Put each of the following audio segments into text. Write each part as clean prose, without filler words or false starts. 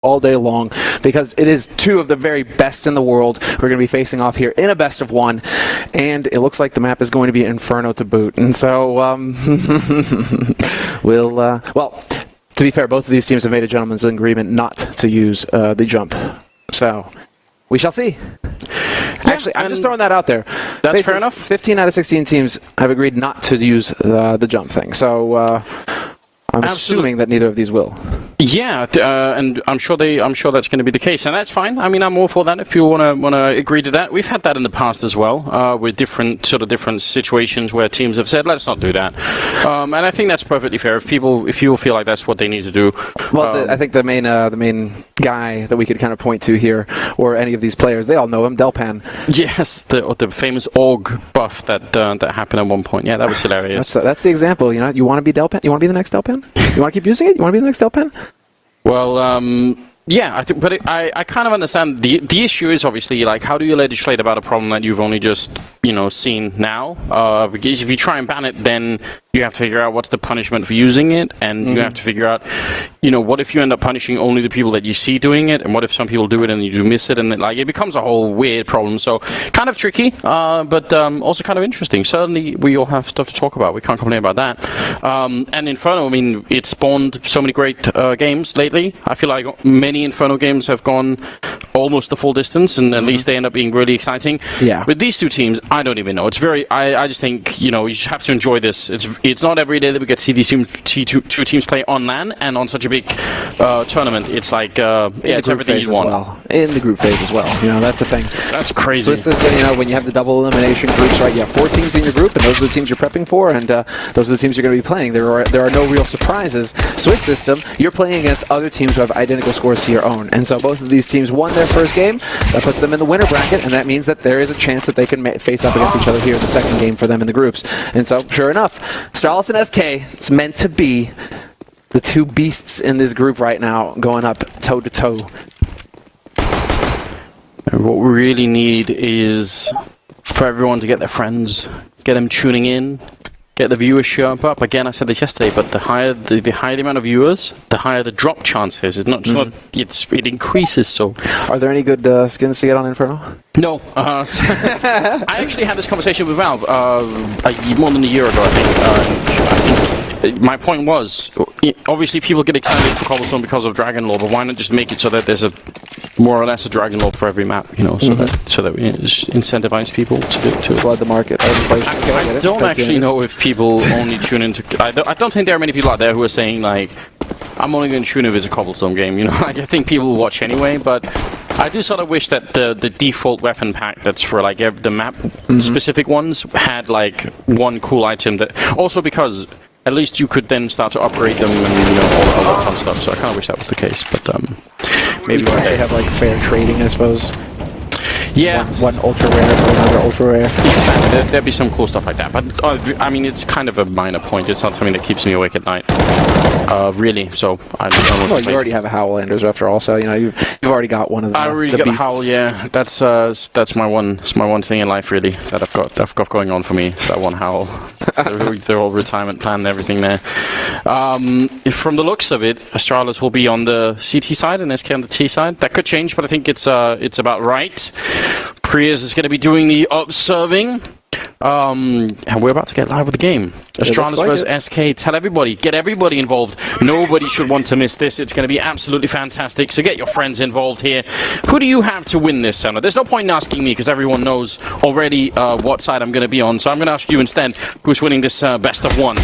all day long, because it is two of the very best in the world we're going to be facing off here in a best of one, and it looks like the map is going to be Inferno to boot. And so well, to be fair, both of these teams have made a gentleman's agreement not to use the jump, so we shall see. Actually, I'm just throwing that out there. That's basically, fair enough. 15 out of 16 teams have agreed not to use the jump thing, so I'm assuming that neither of these will. Yeah, and I'm sure that's going to be the case, and that's fine. I mean, I'm all for that if you want to agree to that. We've had that in the past as well, with different situations where teams have said, let's not do that, and I think that's perfectly fair. If you feel like that's what they need to do. Well, I think the main guy that we could kind of point to here, or any of these players, they all know him, Delpan. Yes, the famous org buff that happened at one point. Yeah, that was hilarious. That's the example. You know, you want to be Delpan? You want to be the next Delpan? You want to keep using it? You want to be the next Delpan? Well, yeah, I think, but I kind of understand the issue is obviously like, how do you legislate about a problem that you've only just seen now? Because if you try and ban it, then you have to figure out what's the punishment for using it, and you have to figure out, what if you end up punishing only the people that you see doing it, and what if some people do it and you do miss it, and it becomes a whole weird problem. So kind of tricky, but also kind of interesting. Certainly, we all have stuff to talk about. We can't complain about that. And Inferno, I mean, it spawned so many great games lately. I feel like many Inferno games have gone almost the full distance, and at least they end up being really exciting. Yeah. With these two teams, I don't even know. It's very. I just think you just have to enjoy this. It's not every day that we get to see these two teams play on LAN and on such a big tournament. It's like it's everything you want. Well. In the group phase as well. That's the thing. That's crazy. Swiss system, when you have the double elimination groups, right? You have 4 teams in your group, and those are the teams you're prepping for, and those are the teams you're going to be playing. There are no real surprises. Swiss system, you're playing against other teams who have identical scores to your own, and so both of these teams won their first game. That puts them in the winner bracket, and that means that there is a chance that they can face up against each other here in the second game for them in the groups. And so, sure enough, Astralis and SK, it's meant to be the two beasts in this group right now, going up toe to toe. And what we really need is for everyone to get their friends, get them tuning in, get the viewership up. Again, I said this yesterday, but the higher the amount of viewers, the higher the drop chance is. It's not just it increases. So, are there any good skins to get on Inferno? No. I actually had this conversation with Valve more than a year ago, I think. My point was, obviously people get excited for Cobblestone because of Dragon Lore, but why not just make it so that there's a more or less a Dragon Lore for every map, so that we incentivize people to flood the market. I don't actually know if people only tune into. I don't think there are many people out there who are saying like, I'm only going to tune if it's a Cobblestone game. I think people will watch anyway, but I do sort of wish that the default weapon pack that's for like the map specific ones had like one cool item that also because. At least you could then start to upgrade them and all that fun stuff. So I kind of wish that was the case, but maybe one day. They have like fair trading, I suppose. Yeah, one ultra rare for another ultra rare. Exactly. There'd be some cool stuff like that, but I mean, it's kind of a minor point. It's not something that keeps me awake at night, really. So I don't. Well, you already have a Howlanders after all, so you've already got one of them. I already got the Howl. Yeah, that's my one thing in life really that I've got going on for me. Is that one Howl. Their whole retirement plan and everything there. From the looks of it, Astralis will be on the CT side and SK on the T side. That could change, but I think it's about right. Prius is going to be doing the observing. And we're about to get live with the game. Astralis versus SK. Tell everybody, get everybody involved. Nobody should want to miss this. It's going to be absolutely fantastic. So get your friends involved here. Who do you have to win this, Senna? There's no point in asking me because everyone knows already what side I'm going to be on. So I'm going to ask you instead, who's winning this best of one?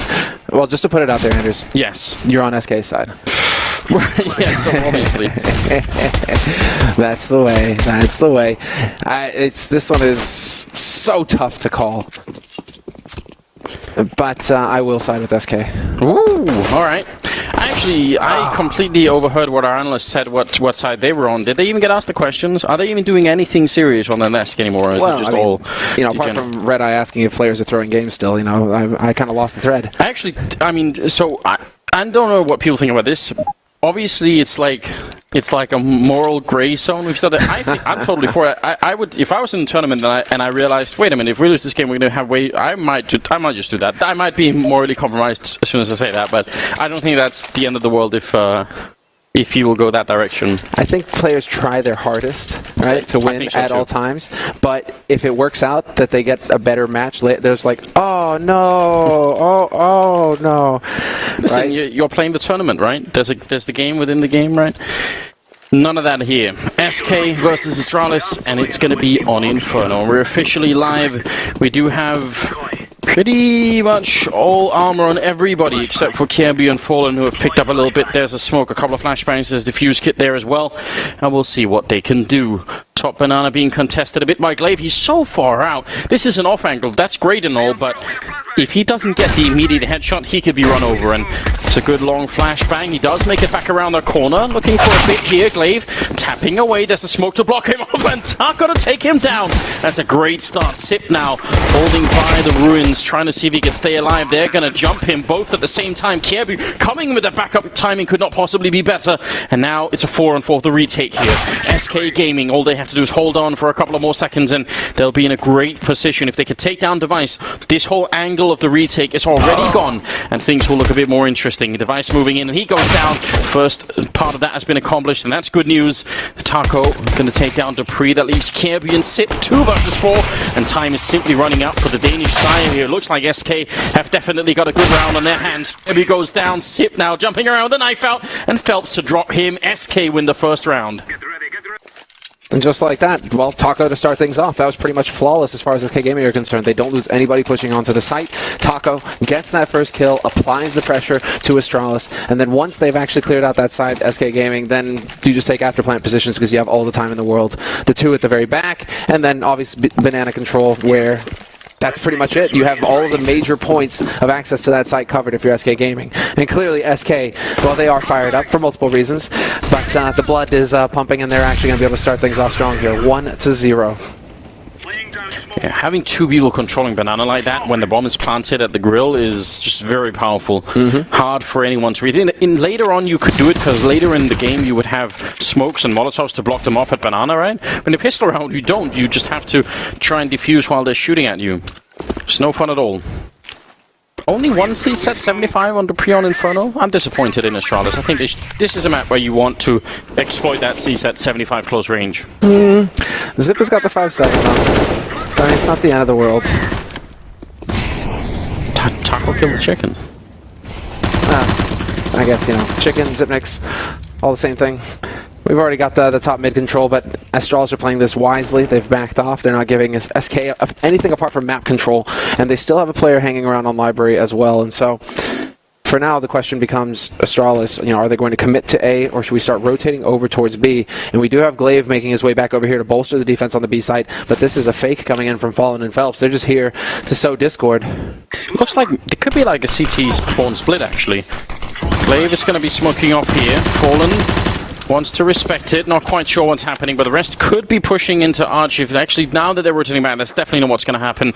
Well, just to put it out there, Anders. Yes. You're on SK's side. Yeah, so obviously. That's the way. That's the way. This one is so tough to call. But I will side with SK. Ooh, alright. Actually, I completely overheard what our analyst said, what side they were on. Did they even get asked the questions? Are they even doing anything serious on their SK anymore? Or is it just all... apart from Red Eye asking if players are throwing games still, I kind of lost the thread. Actually, I mean, so I don't know what people think about this. Obviously, it's like a moral gray zone. We've started. I'm totally for it. I would, if I was in a tournament and I realized, wait a minute, if we lose this game, we're going to have I might just do that. I might be morally compromised as soon as I say that, but I don't think that's the end of the world if if he will go that direction. I think players try their hardest, right, to win so at too. all times. But if it works out that they get a better match, there's like, oh no, oh no. Listen, Right? you're playing the tournament, right? There's the game within the game, right? None of that here. SK versus Astralis, and it's going to be on Inferno. We're officially live. We do have pretty much all armor on everybody except for Kirby and Fallen, who have picked up a little bit. There's a smoke, a couple of flashbangs, there's the fuse kit there as well, and we'll see what they can do. Top Banana being contested a bit by Glaive. He's so far out. This is an off angle. That's great and all, but if he doesn't get the immediate headshot, he could be run over, and it's a good long flashbang. He does make it back around the corner, looking for a bit here. Glaive tapping away. There's a smoke to block him off, and Taco to take him down. That's a great start. Sip now holding by the ruins, trying to see if he can stay alive. They're going to jump him both at the same time. Kirby coming with the backup. Timing could not possibly be better, and now it's a 4-on-4, the retake here. SK Gaming, all they have to do is hold on for a couple of more seconds, and they'll be in a great position. If they could take down Device, this whole angle of the retake is already gone, and things will look a bit more interesting. Device moving in, and he goes down. First part of that has been accomplished, and that's good news. Taco going to take down Dupree. That leaves Kirby and Sip 2 versus 4, and time is simply running out for the Danish side here. Looks like SK have definitely got a good round on their hands. Kirby goes down. Sip now jumping around the knife out, and Phelps to drop him. SK win the first round. And just like that, well, Taco to start things off. That was pretty much flawless as far as SK Gaming are concerned. They don't lose anybody pushing onto the site. Taco gets that first kill, applies the pressure to Astralis, and then once they've actually cleared out that side, SK Gaming, then you just take after plant positions because you have all the time in the world. The two at the very back, and then obviously banana control, where that's pretty much it. You have all of the major points of access to that site covered if you're SK Gaming. And clearly SK, well, they are fired up for multiple reasons, but the blood is pumping, and they're actually going to be able to start things off strong here. 1-0. Yeah, having two people controlling banana like that when the bomb is planted at the grill is just very powerful. Hard for anyone to read. In later on you could do it, because later in the game you would have smokes and molotovs to block them off at banana, right? When the pistol round you don't. You just have to try and defuse while they're shooting at you. It's no fun at all. Only one CSAT 75 on Dupree on Inferno? I'm disappointed in Astralis. I think this is a map where you want to exploit that CSAT 75 close range. Zip has got the 5-7 though. I mean, it's not the end of the world. Taco killed the chicken. I guess, you know, chicken, Zipniks, all the same thing. We've already got the top mid control, but Astralis are playing this wisely. They've backed off. They're not giving SK anything apart from map control, and they still have a player hanging around on library as well. And so, for now, the question becomes, Astralis, you know, are they going to commit to A, or should we start rotating over towards B? And we do have Glaive making his way back over here to bolster the defense on the B side, but this is a fake coming in from Fallen and Phelps. They're just here to sow discord. Looks like it could be like a CT spawn split, actually. Glaive is going to be smoking off here. Fallen wants to respect it, not quite sure what's happening, but the rest could be pushing into Archie. Actually, now that they're rotating back, that's definitely not what's going to happen.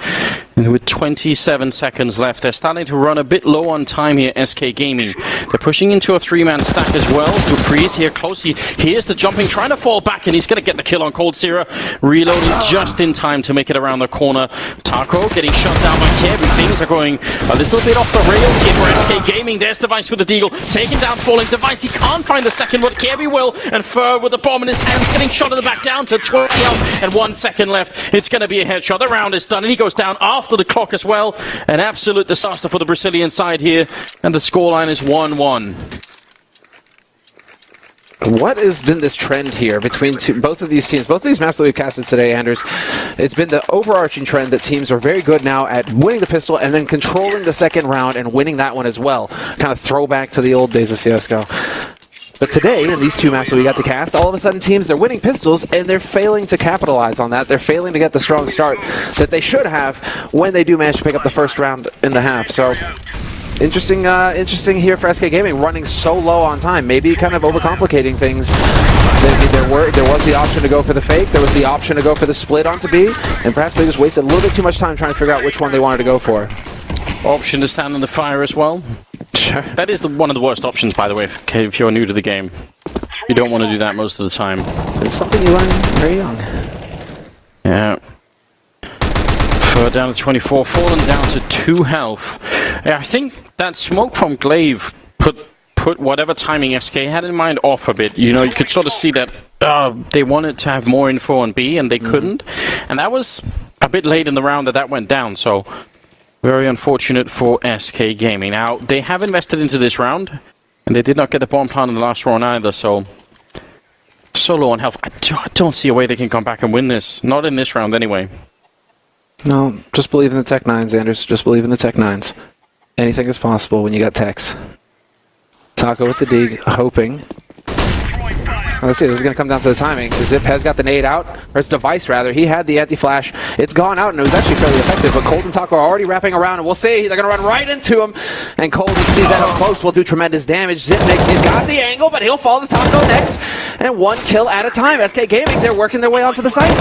And with 27 seconds left, they're starting to run a bit low on time here, SK Gaming. They're pushing into a 3-man stack as well. Dupree is here closely. Here's the jumping, trying to fall back, and he's going to get the kill on Cold Sierra. Reloading just in time to make it around the corner. Taco getting shut down by Kirby. Things are going a little bit off the rails here for SK Gaming. There's Device with the deagle, taking down Falling Device. He can't find the second, but Kirby will. And Fur with the bomb in his hands, getting shot in the back, down to 12 health, and 1 second left. It's going to be a headshot. The round is done, and he goes down after the clock as well. An absolute disaster for the Brazilian side here, and the scoreline is 1-1. What has been this trend here between both of these teams? Both of these maps that we've casted today, Anders, it's been the overarching trend that teams are very good now at winning the pistol and then controlling the second round and winning that one as well. Kind of throwback to the old days of CSGO. But today, in these two maps that we got to cast, all of a sudden teams, they're winning pistols, and they're failing to capitalize on that. They're failing to get the strong start that they should have when they do manage to pick up the first round in the half. So, interesting here for SK Gaming, running so low on time. Maybe kind of overcomplicating things. There was the option to go for the fake. There was the option to go for the split onto B, and perhaps they just wasted a little bit too much time trying to figure out which one they wanted to go for. Option to stand in the fire as well. Sure. That is one of the worst options, by the way, if you're new to the game. You don't want to do that most of the time. It's something you learn very young. Yeah. Fur down to 24, Fallen down to 2 health. Yeah, I think that smoke from Glaive put put whatever timing SK had in mind off a bit. You know, you could sort of see that they wanted to have more info on B and they couldn't. And that was a bit late in the round that went down, so very unfortunate for SK Gaming. Now, they have invested into this round, and they did not get the bomb plant in the last round either, so low on health. I don't see a way they can come back and win this. Not in this round, anyway. No, just believe in the Tech 9s, Anders. Just believe in the Tech 9s. Anything is possible when you got techs. Taco with the dig, hoping. Let's see, this is going to come down to the timing. Zip has got the nade out, or its device rather. He had the anti-flash. It's gone out, and it was actually fairly effective, but Cold and Taco are already wrapping around, and we'll see. They're going to run right into him, and Cold sees that up close will do tremendous damage. Zip next, he's got the angle, but he'll fall to Taco next, and one kill at a time. SK Gaming, they're working their way onto the site.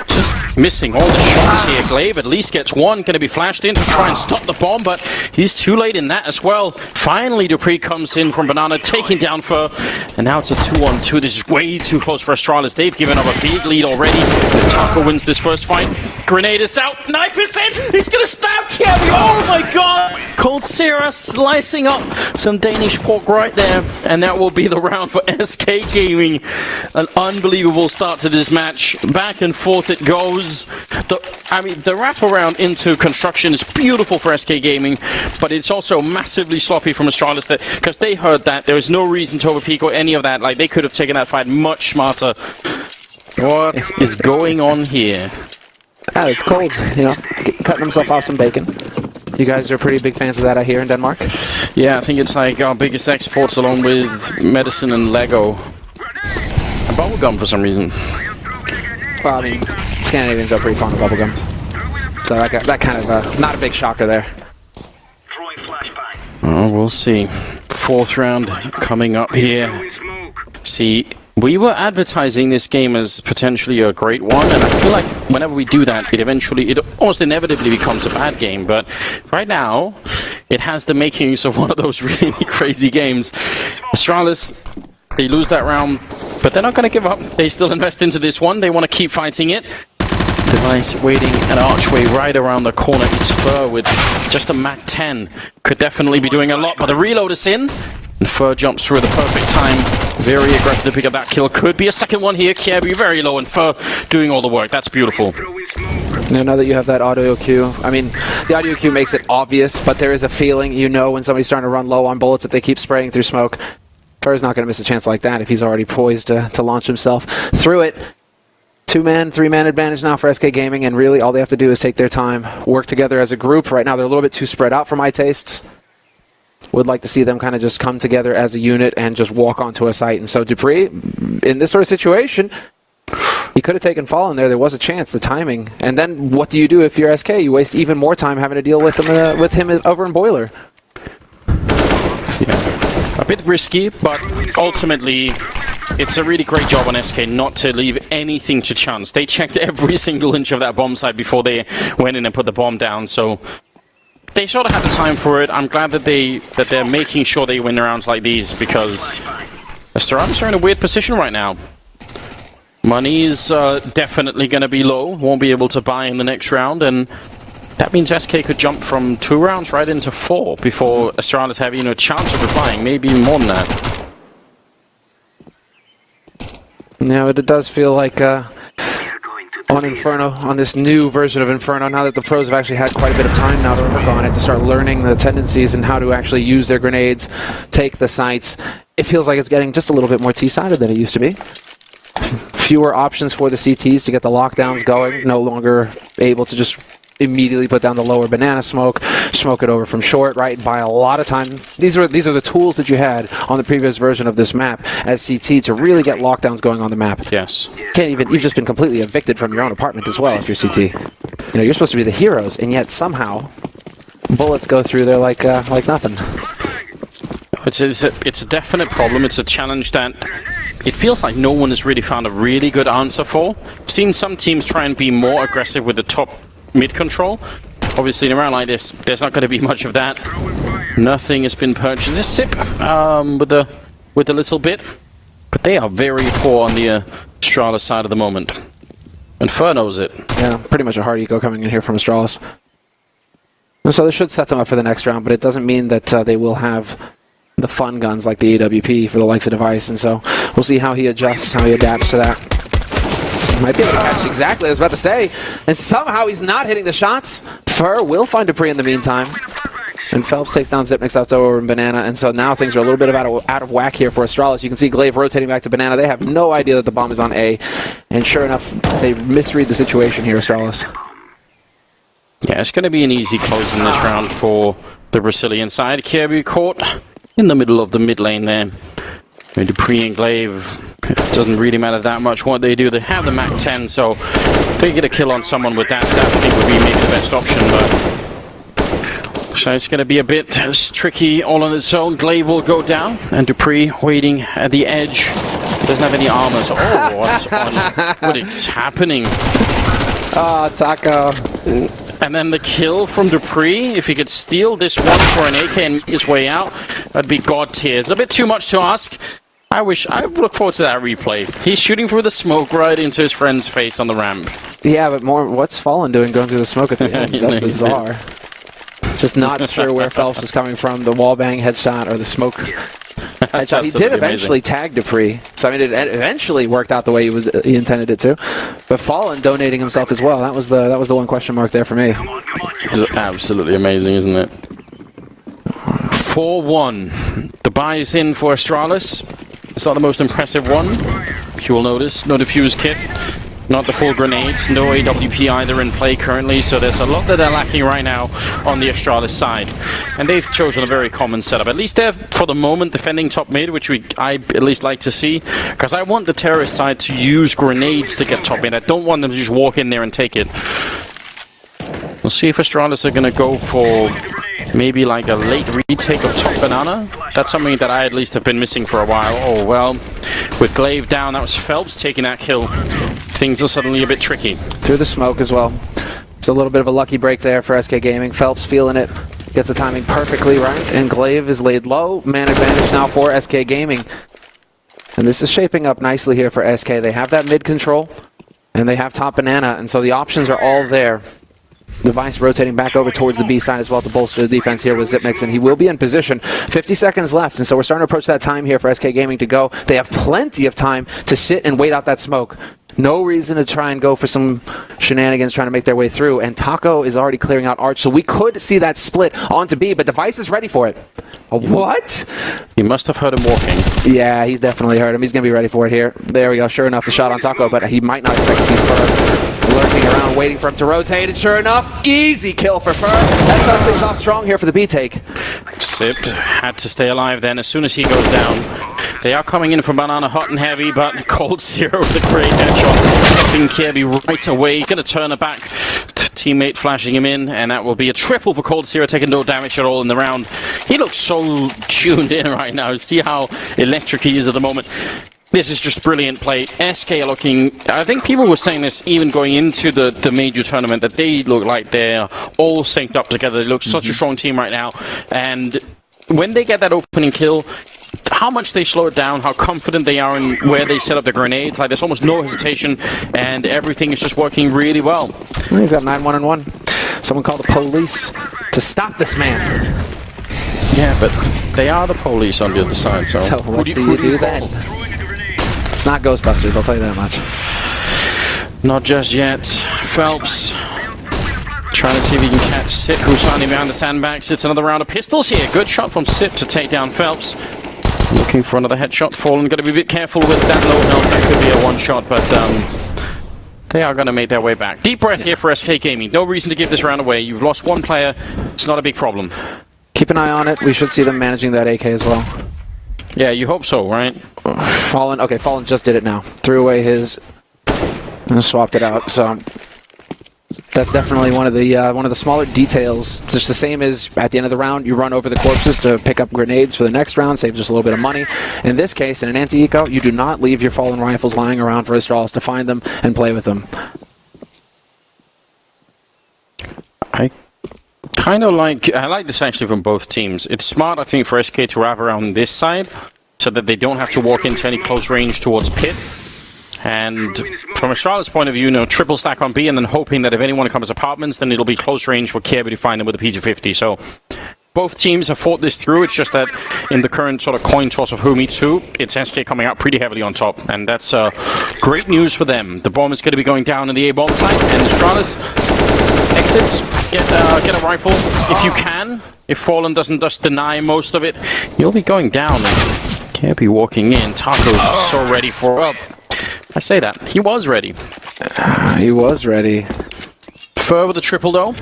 Just missing all the shots here. Glaive at least gets one. Going to be flashed in to try and stop the bomb, but he's too late in that as well. Finally, Dupree comes in from Banana, taking down Fur, and now it's a 2-on-2. This is way too close for Astralis. They've given up a big lead already. The Taco wins this first fight. Grenade is out. 9%. He's going to stab Kerry. Oh my god. Cold Sierra slicing up some Danish pork right there, and that will be the round for SK Gaming. An unbelievable start to this match. Back and forth it goes. The wraparound into construction is beautiful for SK Gaming, but it's also massively sloppy from Astralis because they heard that. There was no reason to overpeak or any of that. Like, they could have taken that fight much smarter. What is going on here? Ah, it's Cold, you know, cutting himself off some bacon. You guys are pretty big fans of that, I hear, in Denmark? Yeah, I think it's like our biggest exports along with medicine and Lego. And bubblegum for some reason. Well, I mean, Scandinavians are pretty fond of bubblegum. So that kind of, not a big shocker there. Oh, we'll see. Fourth round coming up here. See, we were advertising this game as potentially a great one, and I feel like whenever we do that, it almost inevitably becomes a bad game. But right now, it has the makings of one of those really crazy games. Astralis, they lose that round, but they're not going to give up. They still invest into this one. They want to keep fighting it. Device waiting an archway right around the corner. It's Fur with just a Mac 10. Could definitely be doing a lot, but the reload is in. And Fur jumps through at the perfect time. Very aggressive to pick up that kill. Could be a second one here. Kjaerbye very low, and Fur doing all the work. That's beautiful. Now that you have that audio cue, I mean, the audio cue makes it obvious, but there is a feeling, you know, when somebody's starting to run low on bullets if they keep spraying through smoke. Fur's not going to miss a chance like that if he's already poised to launch himself through it. 2-man, 3-man advantage now for SK Gaming, and really all they have to do is take their time, work together as a group. Right now they're a little bit too spread out for my tastes. Would like to see them kind of just come together as a unit and just walk onto a site. And so Dupree, in this sort of situation, he could have taken fall in there. There was a chance, the timing. And then what do you do if you're SK? You waste even more time having to deal with him over in Boiler. Yeah, a bit risky, but ultimately it's a really great job on SK not to leave anything to chance. They checked every single inch of that bomb site before they went in and put the bomb down, so they sort of had the time for it. I'm glad that they're making sure they win rounds like these, because Astralis are in a weird position right now. Money is definitely going to be low, won't be able to buy in the next round, and that means SK could jump from 2 rounds right into 4 before Astralis have a chance of replying, maybe even more than that. Now it does feel like on Inferno, on this new version of Inferno, now that the pros have actually had quite a bit of time now to work on it, to start learning the tendencies and how to actually use their grenades, take the sites, it feels like it's getting just a little bit more T-sided than it used to be. Fewer options for the CTs to get the lockdowns going, no longer able to just immediately put down the lower banana smoke it over from short, right? Buy a lot of time. These are the tools that you had on the previous version of this map as CT to really get lockdowns going on the map. Yes. You've just been completely evicted from your own apartment as well if you're CT. You know, you're supposed to be the heroes, and yet somehow bullets go through there like nothing. It's a definite problem. It's a challenge that it feels like no one has really found a really good answer for. I've seen some teams try and be more aggressive with the top mid control. Obviously in a round like this, there's not going to be much of that. Nothing has been purchased. Just sip with a little bit, but they are very poor on the Astralis side of the moment. And Fur knows it. Yeah, pretty much a hard eco coming in here from Astralis. And so this should set them up for the next round, but it doesn't mean that they will have the fun guns like the AWP for the likes of Device, and so we'll see how he adjusts, how he adapts to that. Might be able to catch exactly, I was about to say, and somehow he's not hitting the shots. Fur will find Dupree in the meantime. And Phelps takes down Zipnix out over and Banana, and so now things are a little bit out of whack here for Astralis. You can see Glaive rotating back to Banana. They have no idea that the bomb is on A, and sure enough, they misread the situation here, Astralis. Yeah, it's going to be an easy close in this round for the Brazilian side. Kirby caught in the middle of the mid lane there. And Dupree and Glaive, it doesn't really matter that much what they do. They have the Mac 10, so if they get a kill on someone with that, I think would be maybe the best option, but... So it's going to be a bit tricky all on its own. Glaive will go down, and Dupree waiting at the edge. He doesn't have any armor, so what is happening? Oh, Taco. And then the kill from Dupree, if he could steal this one for an AK and his way out, that'd be god tier. It's a bit too much to ask. I look forward to that replay. He's shooting through the smoke right into his friend's face on the ramp. Yeah, but what's Fallen doing going through the smoke at the end? That's bizarre. Just not sure where Phelps is coming from, the wallbang headshot or the smoke headshot. He did eventually tag Dupree, so I mean it eventually worked out the way he intended it to. But Fallen donating himself as well. That was the one question mark there for me. It's absolutely amazing, isn't it? 4-1. The buy is in for Astralis. It's not the most impressive one. You will notice no defuse kit. Not the full grenades, no AWP either in play currently, so there's a lot that they're lacking right now on the Astralis side. And they've chosen a very common setup. At least they're, for the moment, defending top mid, which I at least like to see, because I want the terrorist side to use grenades to get top mid. I don't want them to just walk in there and take it. We'll see if Astralis are going to go for maybe like a late retake of top Banana. That's something that I at least have been missing for a while. Oh, well, with Glaive down, that was Phelps taking that kill. Things are suddenly a bit tricky. Through the smoke as well. It's a little bit of a lucky break there for SK Gaming. Phelps feeling it. Gets the timing perfectly right. And Glaive is laid low. Man advantage now for SK Gaming. And this is shaping up nicely here for SK. They have that mid control. And they have top Banana. And so the options are all there. Device rotating back over towards the B side as well to bolster the defense here with Zipnix, and he will be in position. 50 seconds left, and so we're starting to approach that time here for SK Gaming to go. They have plenty of time to sit and wait out that smoke. No reason to try and go for some shenanigans trying to make their way through, and Taco is already clearing out Arch, so we could see that split onto B, but Device is ready for it. What? He must have heard him walking. Yeah, he definitely heard him. He's going to be ready for it here. There we go. Sure enough, the shot on Taco, but he might not expect to see Fur lurking around, waiting for him to rotate, and sure enough, easy kill for Fur. That starts things off strong here for the B take. Sip had to stay alive then as soon as he goes down. They are coming in from Banana hot and heavy, but Cold Zero with a great headshot. Stopping Kirby right away. Going to turn it back. Teammate flashing him in, and that will be a triple for Cold Zero, taking no damage at all in the round. He looks so tuned in right now. See how electric he is at the moment. This is just brilliant play. SK are looking... I think people were saying this even going into the major tournament, that they look like they're all synced up together. They look such a strong team right now. And when they get that opening kill, how much they slow it down, how confident they are in where they set up the grenades. Like, there's almost no hesitation, and everything is just working really well. He's got 9-1-1. Someone called the police to stop this man. Yeah, but they are the police on the other side, so... So what do you do then? It's not Ghostbusters, I'll tell you that much. Not just yet. Phelps trying to see if he can catch Sip, who's hiding behind the sandbags. It's another round of pistols here. Good shot from Sip to take down Phelps. Looking for another headshot. Fallen, got to be a bit careful with that low health. That could be a one-shot, but they are going to make their way back. Deep breath here for SK Gaming. No reason to give this round away. You've lost one player. It's not a big problem. Keep an eye on it. We should see them managing that AK as well. Yeah, you hope so, right? Fallen, okay, Fallen just did it now. Threw away his and swapped it out. So that's definitely one of the smaller details. Just the same as at the end of the round, you run over the corpses to pick up grenades for the next round, save just a little bit of money. In this case, in an anti-eco, you do not leave your Fallen rifles lying around for Astralis to find them and play with them. I like this actually from both teams. It's smart, I think, for SK to wrap around this side so that they don't have to walk into any close range towards pit. And from Astralis' point of view, triple stack on B and then hoping that if anyone comes apartments, then it'll be close range for Kirby to find them with a PG-50. So both teams have fought this through. It's just that in the current sort of coin toss of who meets who, it's SK coming out pretty heavily on top, and that's great news for them. The bomb is going to be going down in the A-bomb site, and ASTRALIS exits. Get a rifle if you can. If Fallen doesn't just deny most of it, you'll be going down. Can't be walking in. Taco's so ready for... Well, I say that. He was ready. He was ready. Fur with a triple, though.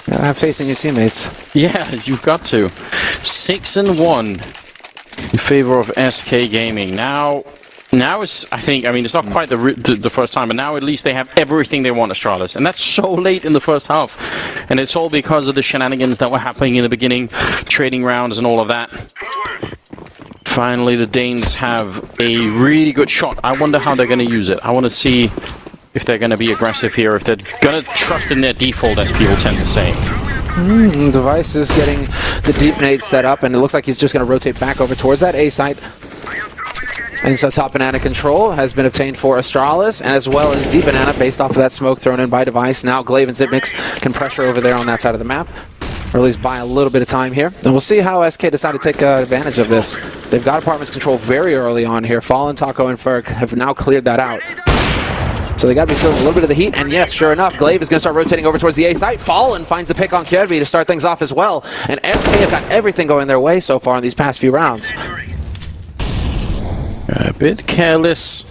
Have faith in your teammates. Yeah, you've got to. 6-1 in favor of SK Gaming. Now it's, I mean, it's not quite the first time, but now at least they have everything they want, ASTRALIS. And that's so late in the first half. And it's all because of the shenanigans that were happening in the beginning, trading rounds and all of that. Finally, the Danes have a really good shot. I wonder how they're going to use it. I want to see if they're going to be aggressive here, if they're going to trust in their default, as people tend to say. Device is getting the deep nade set up, and it looks like he's just going to rotate back over towards that A site. And so top banana control has been obtained for ASTRALIS, and as well as deep banana based off of that smoke thrown in by Device. Now Glaive and Zipmix can pressure over there on that side of the map, or at least buy a little bit of time here. And we'll see how SK decide to take advantage of this. They've got apartments control very early on here. Fallen, Taco, and Ferg have now cleared that out. So they got to be feeling a little bit of the heat, and yes, sure enough, Glaive is going to start rotating over towards the A site. Fallen finds the pick on Kjærby to start things off as well, and SK have got everything going their way so far in these past few rounds. A bit careless.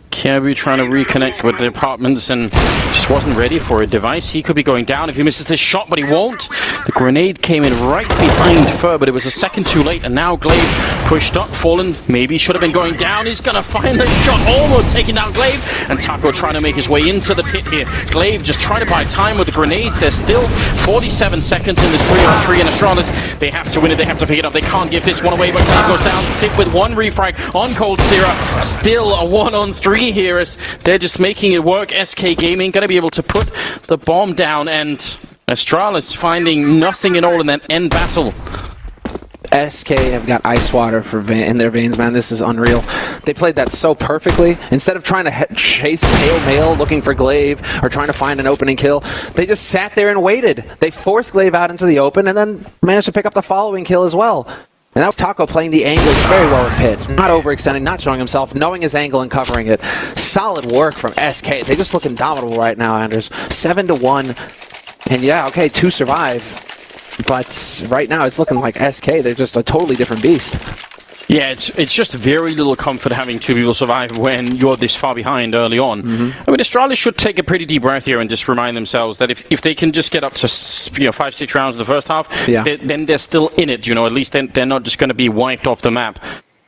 Kjærby trying to reconnect with the apartments and just wasn't ready for a Device. He could be going down if he misses this shot, but he won't. The grenade came in right behind Fur, but it was a second too late, and now Glaive pushed up. Fallen maybe should have been going down. He's going to find the shot, almost taking down Glaive, and Taco trying to make his way into the pit here. Glaive just trying to buy time with the grenades. There's still 47 seconds in this 3-on-3, and ASTRALIS, they have to win it, they have to pick it up. They can't give this one away, but Glaive goes down. Sit with one refrag on Cold Sierra. Still a 1-on-3 here as they're just making it work. SK Gaming going to be able to put the bomb down, and ASTRALIS finding nothing at all in that end battle. SK have got ice water in their veins, man. This is unreal. They played that so perfectly. Instead of trying to chase pale mail looking for Glaive or trying to find an opening kill, they just sat there and waited. They forced Glaive out into the open and then managed to pick up the following kill as well. And that was Taco playing the angle very well in pit. Not overextending, not showing himself, knowing his angle and covering it. Solid work from SK. They just look indomitable right now, Anders. 7-1. And yeah, okay, 2 survive. But right now it's looking like SK. They're just a totally different beast. Yeah, it's just very little comfort having 2 people survive when you're this far behind early on. I mean, ASTRALIS should take a pretty deep breath here and just remind themselves that if they can just get up to 5-6 rounds in the first half, then they're still in it. You know, at least they're not just going to be wiped off the map.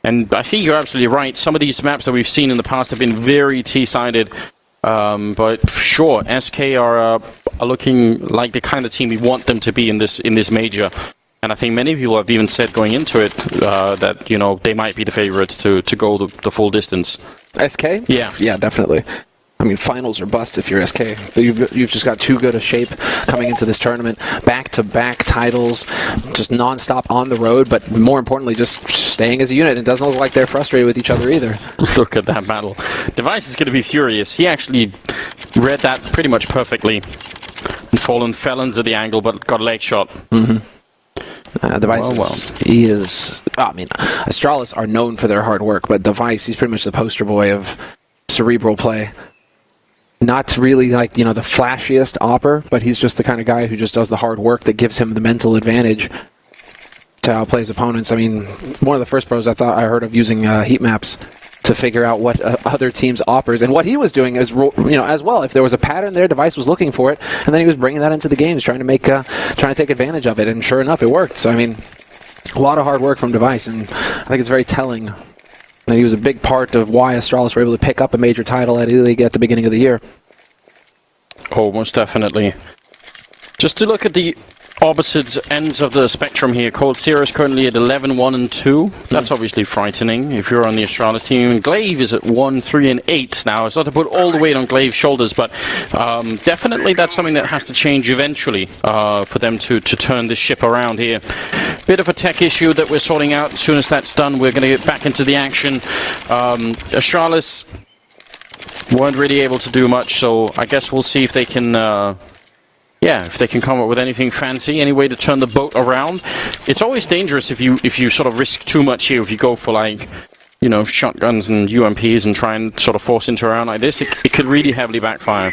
And I think you're absolutely right. Some of these maps that we've seen in the past have been very T-sided. But sure, SK are looking like the kind of team we want them to be in this major. And I think many people have even said going into it that, you know, they might be the favorites to go the full distance. SK? Yeah. Yeah, definitely. I mean, finals or bust if you're SK. You've just got too good a shape coming into this tournament. Back-to-back titles, just non-stop on the road, but more importantly, just staying as a unit. It doesn't look like they're frustrated with each other either. Look at that battle. Device is going to be furious. He actually read that pretty much perfectly. And Fallen fell into the angle, but got a leg shot. Device he is... I mean, ASTRALIS are known for their hard work, but Device, he's pretty much the poster boy of cerebral play. Not really like, you know, the flashiest opper, but he's just the kind of guy who just does the hard work that gives him the mental advantage to outplay his opponents. I mean, one of the first pros I heard of using heat maps to figure out what other teams' oppers, and what he was doing is, you know, as well. If there was a pattern there, Device was looking for it, and then he was bringing that into the games, trying to take advantage of it, and sure enough, it worked. So I mean, a lot of hard work from Device, and I think it's very telling that he was a big part of why ASTRALIS were able to pick up a major title at E-League at the beginning of the year. Oh, most definitely. Just to look at the opposite ends of the spectrum here, Cold Sierra is currently at 11-1-2. That's obviously frightening if you're on the ASTRALIS team. Glaive is at 1-3-8 now. It's not to put all the weight on Glaive's shoulders, but definitely that's something that has to change eventually for them to turn this ship around here. Bit of a tech issue that we're sorting out. As soon as that's done, we're going to get back into the action. ASTRALIS weren't really able to do much, so I guess we'll see if they can yeah, if they can come up with anything fancy, any way to turn the boat around. It's always dangerous if you sort of risk too much here. If you go for like, you know, shotguns and UMPs and try and sort of force into a round like this, it could really heavily backfire.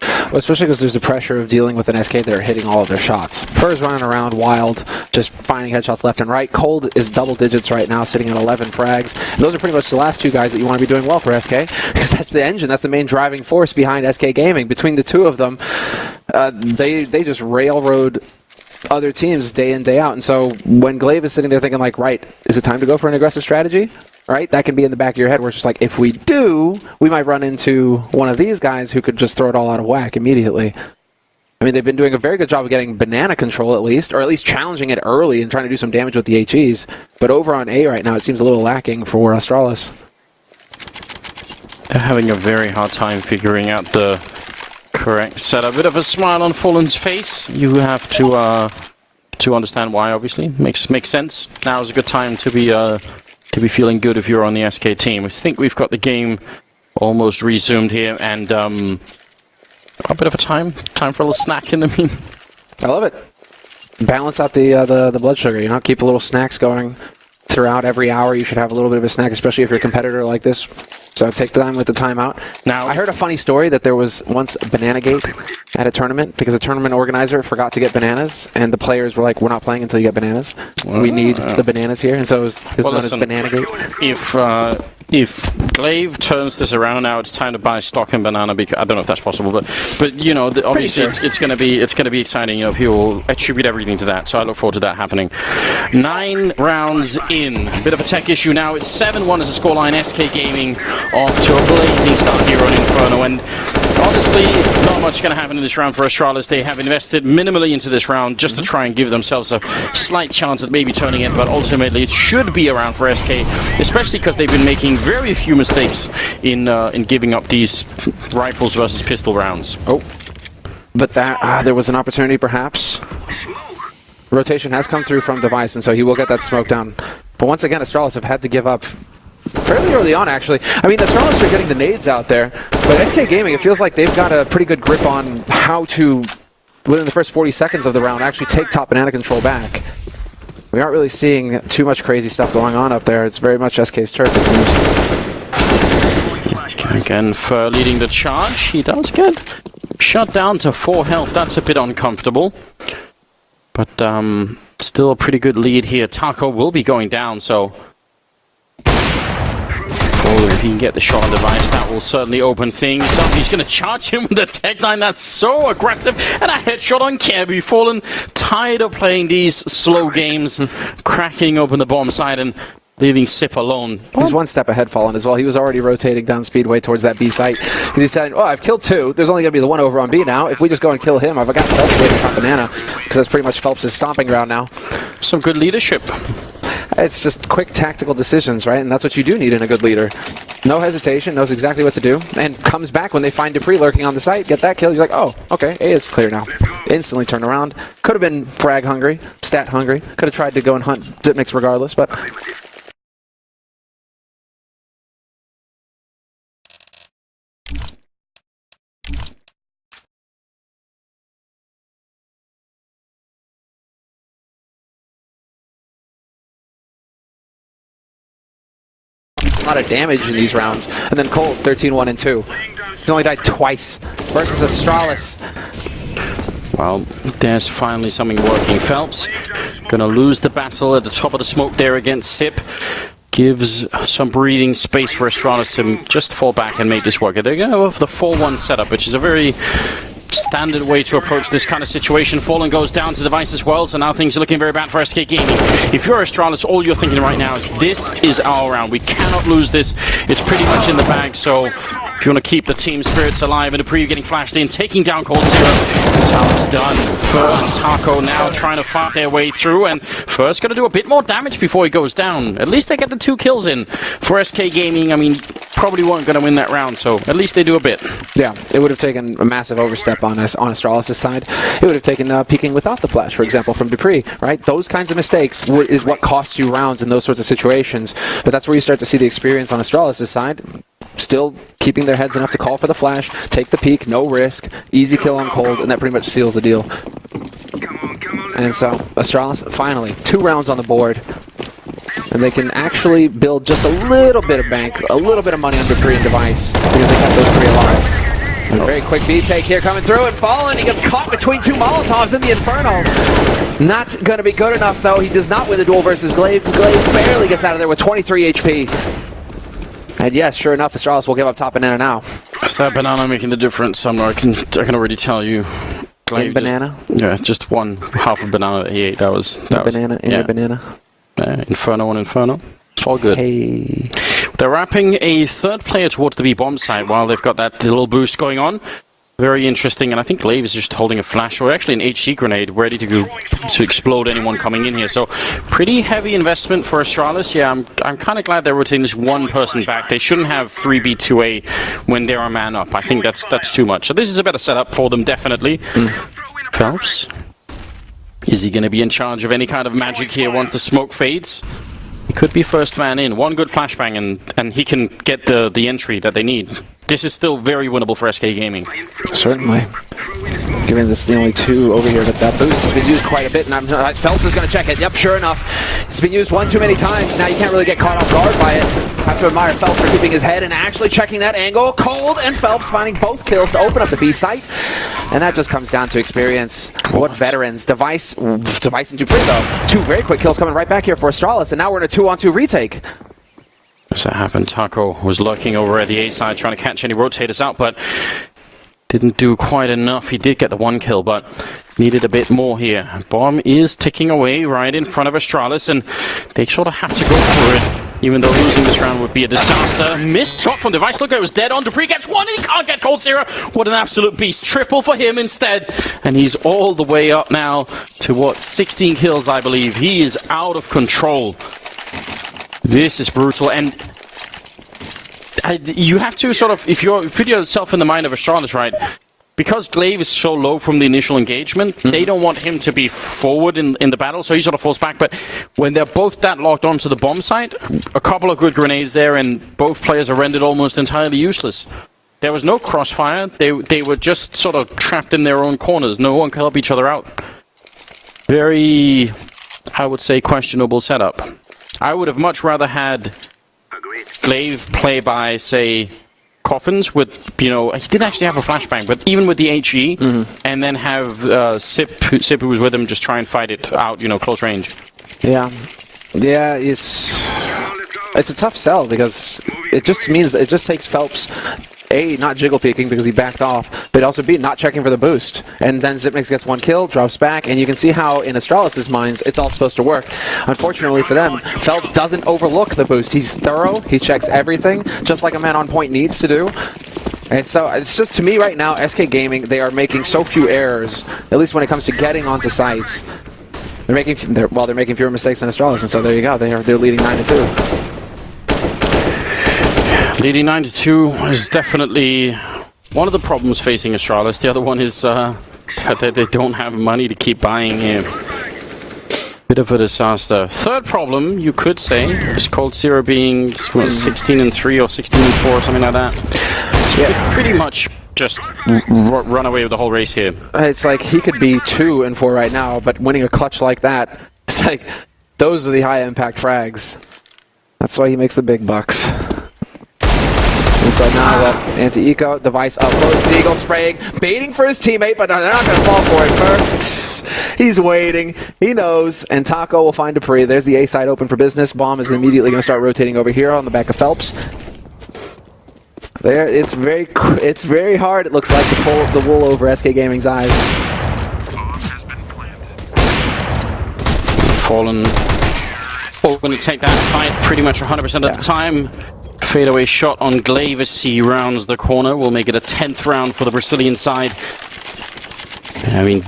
Well, especially because there's the pressure of dealing with an SK that are hitting all of their shots. Fur's running around wild, just finding headshots left and right. Cold is double digits right now, sitting at 11 frags. And those are pretty much the last two guys that you want to be doing well for SK, because that's the engine, that's the main driving force behind SK Gaming. Between the two of them, they just railroad other teams day in, day out. And so when Glaive is sitting there thinking like, right, is it time to go for an aggressive strategy? Right? That can be in the back of your head where it's just like, if we do, we might run into one of these guys who could just throw it all out of whack immediately. I mean, they've been doing a very good job of getting banana control at least, or at least challenging it early and trying to do some damage with the HEs. But over on A right now, it seems a little lacking for Astralis. They're having a very hard time figuring out the correct setup. A bit of a smile on Fallen's face. You have to understand why, obviously. Makes sense. Now is a good time to be feeling good if you're on the SK team. I think we've got the game almost resumed here, and a bit of a time for a little snack in the mean. I love it. Balance out the blood sugar, you know, keep a little snacks going throughout every hour. You should have a little bit of a snack, especially if you're a competitor like this. So take the time with the timeout. Now, I heard a funny story that there was once Bananagate at a tournament because the tournament organizer forgot to get bananas, and the players were like, "We're not playing until you get bananas. We need the bananas here." And so it was known as Bananagate. If Glaive turns this around now, it's time to buy stock in banana. Because I don't know if that's possible, but you know, obviously it's going to be exciting. You know, people attribute everything to that. So I look forward to that happening. 9 rounds in, bit of a tech issue now. It's 7-1 as a scoreline. SK Gaming off to a blazing start here on Inferno, and honestly, not much going to happen in this round for Astralis. They have invested minimally into this round just to try and give themselves a slight chance at maybe turning it, but ultimately it should be a round for SK, especially because they've been making very few mistakes in giving up these rifles versus pistol rounds. Oh, but that there was an opportunity perhaps. Rotation has come through from Device, and so he will get that smoke down. But once again, Astralis have had to give up fairly early on, actually. I mean, Astralis are getting the nades out there, but SK Gaming, it feels like they've got a pretty good grip on how to, within the first 40 seconds of the round, actually take top banana control back. We aren't really seeing too much crazy stuff going on up there. It's very much SK's turf, it seems. Again, Fur leading the charge. He does get shut down to 4 health. That's a bit uncomfortable. But still a pretty good lead here. Taco will be going down, so if he can get the shot on Device, that will certainly open things up. He's going to charge him with the tech line. That's so aggressive. And a headshot on Kirby. Fallen tired of playing these slow games, cracking open the bomb side and leaving Sip alone. He's one step ahead, Fallen, as well. He was already rotating down Speedway towards that B site. Because he's saying, oh, I've killed 2. There's only going to be the one over on B now. If we just go and kill him, I've got Phelps waiting top banana. Because that's pretty much Phelps' stomping ground now. Some good leadership. It's just quick tactical decisions, right? And that's what you do need in a good leader. No hesitation, knows exactly what to do, and comes back when they find Dupree lurking on the site, get that kill, you're like, oh, okay, A is clear now. Instantly turn around. Could have been frag hungry, stat hungry. Could have tried to go and hunt Zipniks regardless, but a lot of damage in these rounds. And then Colt, 13-1 and 2. He's only died twice versus Astralis. Well, there's finally something working. Phelps gonna lose the battle at the top of the smoke there against Sip. Gives some breathing space for Astralis to just fall back and make this work. They're going to go for the 4-1 setup, which is a very standard way to approach this kind of situation. Fallen goes down to Device as well, so now things are looking very bad for SK Gaming. If you're Astralis, all you're thinking right now is this is our round. We cannot lose this. It's pretty much in the bag, so if you want to keep the team spirits alive, and Dupree getting flashed in, taking down Cold Zero, that's how it's done. Fur and Taco now trying to fight their way through, and Fur's going to do a bit more damage before he goes down. At least they get the 2 kills in. For SK Gaming, I mean, probably weren't going to win that round, so at least they do a bit. Yeah, it would have taken a massive overstep on Astralis' side. It would have taken peeking without the flash, for example, from Dupree, right? Those kinds of mistakes is what costs you rounds in those sorts of situations, but that's where you start to see the experience on Astralis' side. still keeping their heads enough to call for the flash, take the peek, no risk, easy kill on cold, and that pretty much seals the deal. And so, Astralis, finally, 2 rounds on the board. And they can actually build just a little bit of bank, a little bit of money on Dupree and Device, because they kept those 3 alive. A very quick B take here coming through and falling. He gets caught between 2 Molotovs in the Inferno. Not going to be good enough, though. He does not win the duel versus Glaive. Glaive barely gets out of there with 23 HP. And yes, sure enough, Astralis will give up top banana now. Is that banana making the difference somewhere? I can already tell you. Glaive banana? Just one half a banana that he ate. That was banana in a banana. Inferno on Inferno. It's all good. Hey. They're wrapping a 3rd player towards the B bomb site while they've got that little boost going on. Very interesting, and I think Glaive is just holding a flash or actually an HC grenade ready to go to explode anyone coming in here. So pretty heavy investment for Astralis. Yeah, I'm kind of glad they're rotating this one person back. They shouldn't have 3B2A when they're a man up. I think that's too much. So this is a better setup for them, definitely. Phelps. Is he going to be in charge of any kind of magic here once the smoke fades? He could be first man in. One good flashbang and he can get the entry that they need. This is still very winnable for SK Gaming. Certainly. Given this the only 2 over here, that boost has been used quite a bit, and Phelps is going to check it. Yep, sure enough. It's been used 1 too many times. Now you can't really get caught off guard by it. Have to admire Phelps for keeping his head and actually checking that angle. Cold and Phelps finding both kills to open up the B site. And that just comes down to experience. What veterans. Device and Dupree, though. 2 very quick kills coming right back here for Astralis, and now we're in a 2-on-2 retake. Does that happen? Taco was lurking over at the A side trying to catch any rotators out, but didn't do quite enough. He did get the 1 kill, but needed a bit more here. Bomb is ticking away right in front of Astralis, and they sort of have to go for it, even though losing this round would be a disaster. Missed shot from Device. Look, it was dead on. Dupree gets 1, and he can't get Cold Zero. What an absolute beast. Triple for him instead, and he's all the way up now to, what, 16 kills, I believe. He is out of control. This is brutal, and you have to sort of, if you put yourself in the mind of Astralis, right, because Glaive is so low from the initial engagement, they don't want him to be forward in the battle, so he sort of falls back. But when they're both that locked onto the bomb site, a couple of good grenades there, and both players are rendered almost entirely useless. There was no crossfire. They were just sort of trapped in their own corners. No one could help each other out. Very, I would say, questionable setup. I would have much rather had Glaive play by, say, Coffins with, you know, he didn't actually have a flashbang, but even with the HE, and then have Sip, who was with him, just try and fight it out, you know, close range. Yeah. Yeah, it's a tough sell because it just means that it just takes Phelps, A, not jiggle peeking because he backed off, but also B, not checking for the boost. And then Zipnix gets 1 kill, drops back, and you can see how in Astralis' minds it's all supposed to work. Unfortunately for them, Phelps doesn't overlook the boost. He's thorough, he checks everything, just like a man on point needs to do. And so it's just, to me right now, SK Gaming, they are making so few errors, at least when it comes to getting onto sites. They're making fewer mistakes than Astralis, and so there you go, they're leading 9-2. Leading 9-2 is definitely one of the problems facing Astralis. The other one is that they don't have money to keep buying here. Bit of a disaster. Third problem, you could say, is Cold Zero being 16-3 or 16-4, something like that. So yeah, pretty much just run away with the whole race here. It's like he could be 2-4 right now, but winning a clutch like that, it's like those are the high impact frags. That's why he makes the big bucks. And so now the anti-eco Device uploads the Eagle spraying, baiting for his teammate, but they're not going to fall for it first. He's waiting. He knows. And Taco will find Dupree. There's the A side open for business. Bomb is immediately going to start rotating over here on the back of Phelps. There, it's very hard, it looks like, to pull the wool over SK Gaming's eyes. Fallen. Oh, going to take that fight pretty much 100% of the time. Fadeaway shot on Glaive as he rounds the corner. Will make it a 10th round for the Brazilian side. I mean,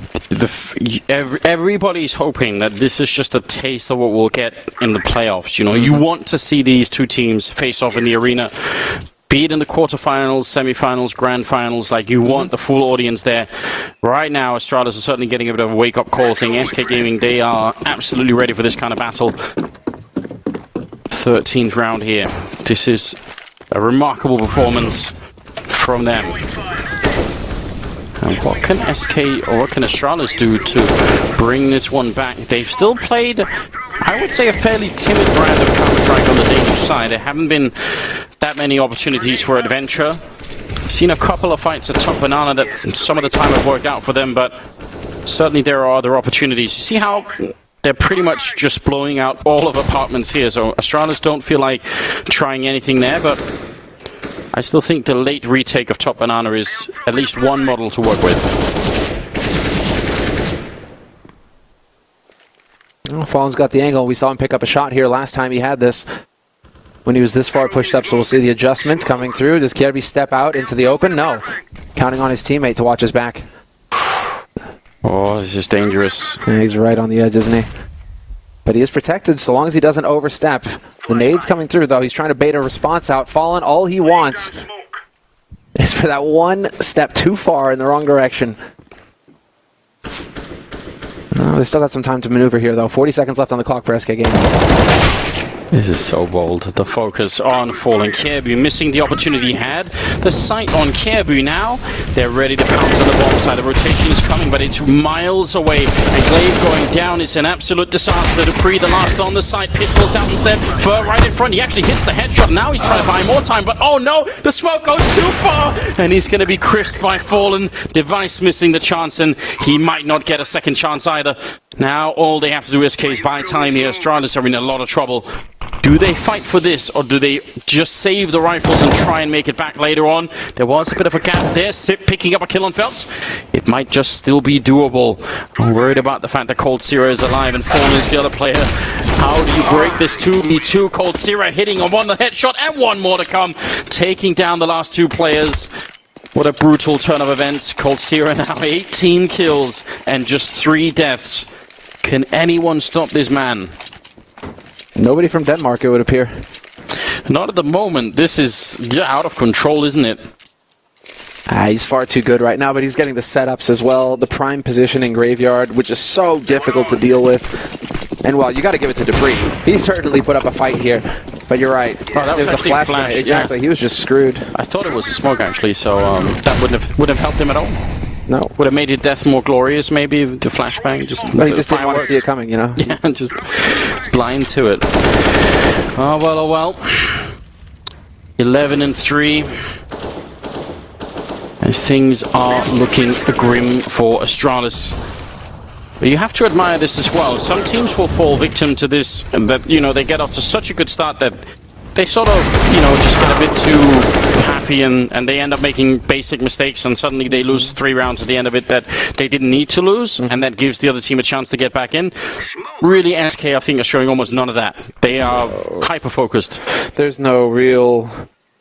everybody's hoping that this is just a taste of what we'll get in the playoffs. You know, you want to see these two teams face off in the arena. Be it in the quarterfinals, semifinals, grand finals, like you want the full audience there. Right now, Astralis is certainly getting a bit of a wake-up call, saying SK Gaming, they are absolutely ready for this kind of battle. 13th round here. This is A remarkable performance from them. And what can SK or what can Astralis do to bring this one back? They've still played, I would say, a fairly timid brand of Counter-Strike on the Danish side. There haven't been that many opportunities for adventure. Seen a couple of fights at Top Banana that some of the time have worked out for them, but certainly there are other opportunities. You see how they're pretty much just blowing out all of apartments here, so Astralis don't feel like trying anything there, but I still think the late retake of Top Banana is at least one model to work with. Well, Fallen's got the angle. We saw him pick up a shot here last time he had this, when he was this far pushed up, so we'll see the adjustments coming through. Does Kjærby step out into the open? No. Counting on his teammate to watch his back. Oh, this is dangerous. Yeah, he's right on the edge, isn't he? But he is protected so long as he doesn't overstep. The nade's coming through, though. He's trying to bait a response out. Fallen, all he wants is for that one step too far in the wrong direction. Oh, they still got some time to maneuver here, though. 40 seconds left on the clock for SK Gaming. This is so bold. The focus on Fallen. Kjærby missing the opportunity he had. The sight on Kjærby now. They're ready to pounce on the bomb side. The rotation is coming, but it's miles away. And Glaive going down is an absolute disaster. Dupree, the last on the side. Pistols out instead. Fur right in front. He actually hits the headshot. Now he's trying to buy more time, but oh no! The smoke goes too far! And he's going to be crisped by Fallen. Device missing the chance, and he might not get a second chance either. Now all they have to do is buy time here. Astralis are in a lot of trouble. Do they fight for this, or do they just save the rifles and try and make it back later on? There was a bit of a gap there. Sip picking up a kill on Phelps. It might just still be doable. I'm worried about the fact that Cold Zero is alive and Fallen is the other player. How do you break this 2v2? Cold Zero hitting on one headshot and one more to come. Taking down the last two players. What a brutal turn of events. Cold Zero now 18 kills and just 3 deaths. Can anyone stop this man? Nobody from Denmark, it would appear. Not at the moment. This is out of control, isn't it? He's far too good right now, but he's getting the setups as well. The prime position in Graveyard, which is so difficult to deal with. And well, you got to give it to Dupree. He certainly put up a fight here. But you're right. Oh, that was a flash. Exactly. Yeah. He was just screwed. I thought it was a smoke actually, so that wouldn't have helped him at all. No. Would have made his death more glorious, maybe, the flashbang. He just didn't want to see it coming, you know? Yeah, just blind to it. Oh, well, oh, well. 11-3. And things are looking grim for Astralis. But you have to admire this as well. Some teams will fall victim to this, and that, you know, they get off to such a good start that they sort of, you know, just get a bit too happy and they end up making basic mistakes, and suddenly they lose 3 rounds at the end of it that they didn't need to lose, and that gives the other team a chance to get back in. Really, SK, I think, are showing almost none of that. They are hyper-focused. There's no real...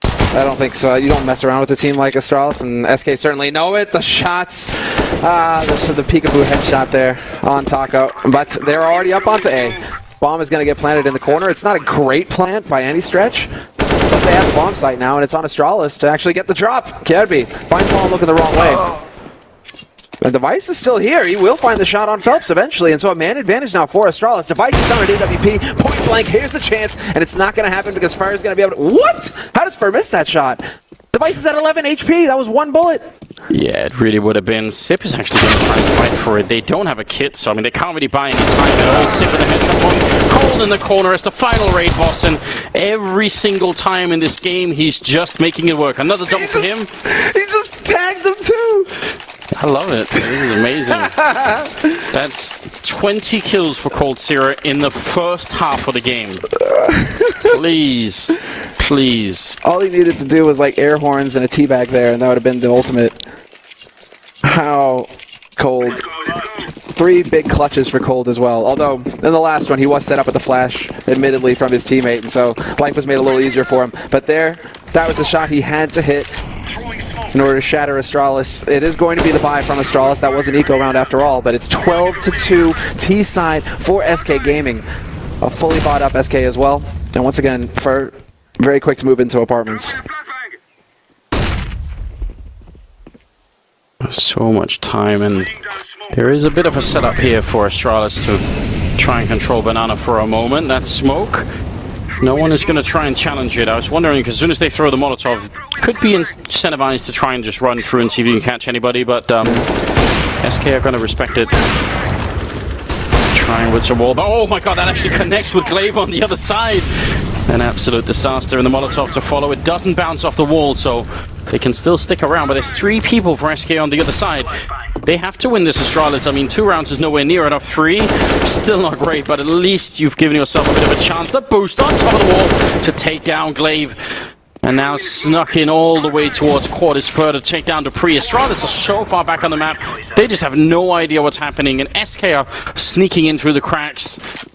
I don't think so. You don't mess around with a team like Astralis, and SK certainly know it. The shots, the peekaboo headshot there on Taco, but they're already up onto A. Bomb is going to get planted in the corner. It's not a great plant by any stretch, but they have the bomb site now, and it's on Astralis to actually get the drop. Kjærby finds Fallen looking the wrong way. The Device is still here. He will find the shot on Phelps eventually, and so a man advantage now for Astralis. Device is down at AWP, point blank. Here's the chance, and it's not going to happen because Fire is going to be able to... What? How does Fur miss that shot? Device is at 11 HP. That was 1 bullet. Yeah, it really would have been. Sip is actually going to try and fight for it. They don't have a kit, so I mean, they can't really buy any time at all. Sip with the headshot one. Cold in the corner as the final raid boss, and every single time in this game, he's just making it work. Another double to him. He just tagged them too. I love it. This is amazing. That's 20 kills for Cold Zero in the first half of the game. Please. Please. All he needed to do was like air horns and a teabag there, and that would have been the ultimate. How Cold. 3 big clutches for Cold as well. Although, in the last one, he was set up with the flash, admittedly, from his teammate, and so life was made a little easier for him. But there, that was the shot he had to hit in order to shatter Astralis. It is going to be the buy from Astralis. That was an eco round after all, but it's 12-2 T-side for SK Gaming. A fully bought up SK as well. And once again, for very quick to move into apartments. So much time, and there is a bit of a setup here for Astralis to try and control Banana for a moment. That smoke No one is going to try and challenge it. I was wondering, because as soon as they throw the Molotov, could be incentivized to try and just run through and see if you can catch anybody, but SK are going to respect it. Trying with some wall, but oh my god, that actually connects with Glaive on the other side. An absolute disaster, and the Molotov to follow. It doesn't bounce off the wall, so they can still stick around, but there's 3 people for SK on the other side. They have to win this Astralis. I mean, 2 rounds is nowhere near enough. 3, still not great, but at least you've given yourself a bit of a chance. The boost on top of the wall to take down Glaive. And now snuck in all the way towards quarters further to take down Dupree. Astralis are so far back on the map, they just have no idea what's happening, and SK are sneaking in through the cracks.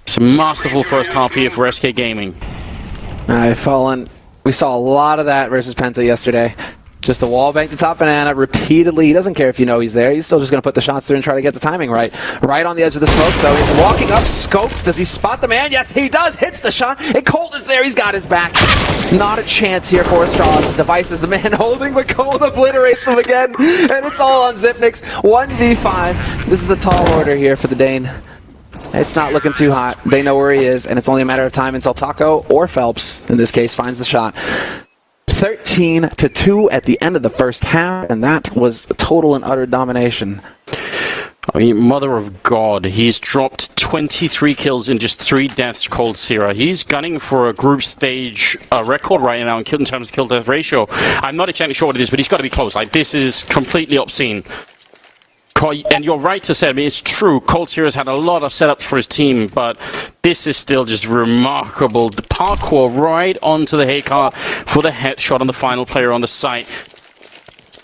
It's a masterful first half here for SK Gaming. Alright, Fallen. We saw a lot of that versus Penta yesterday. Just the wall bank to top banana repeatedly. He doesn't care if you know he's there. He's still just going to put the shots through and try to get the timing right. Right on the edge of the smoke, though. He's walking up, scopes. Does he spot the man? Yes, he does. Hits the shot. And Cold is there. He's got his back. Not a chance here for Astralis. His device is the man holding, but Cold obliterates him again. And it's all on Zipnix. 1v5. This is a tall order here for the Dane. It's not looking too hot. They know where he is, and it's only a matter of time until Taco, or Phelps, in this case, finds the shot. 13-2 at the end of the first half, and that was total and utter domination. I mean, mother of God, he's dropped 23 kills in just 3 deaths, Cold Sierra. He's gunning for a group stage record right now in terms of kill-death ratio. I'm not exactly sure what it is, but he's got to be close. Like, this is completely obscene. And you're right to say, I mean, it's true, Cold Sierra's had a lot of setups for his team, but this is still just remarkable. The parkour right onto the Haykar for the headshot on the final player on the site.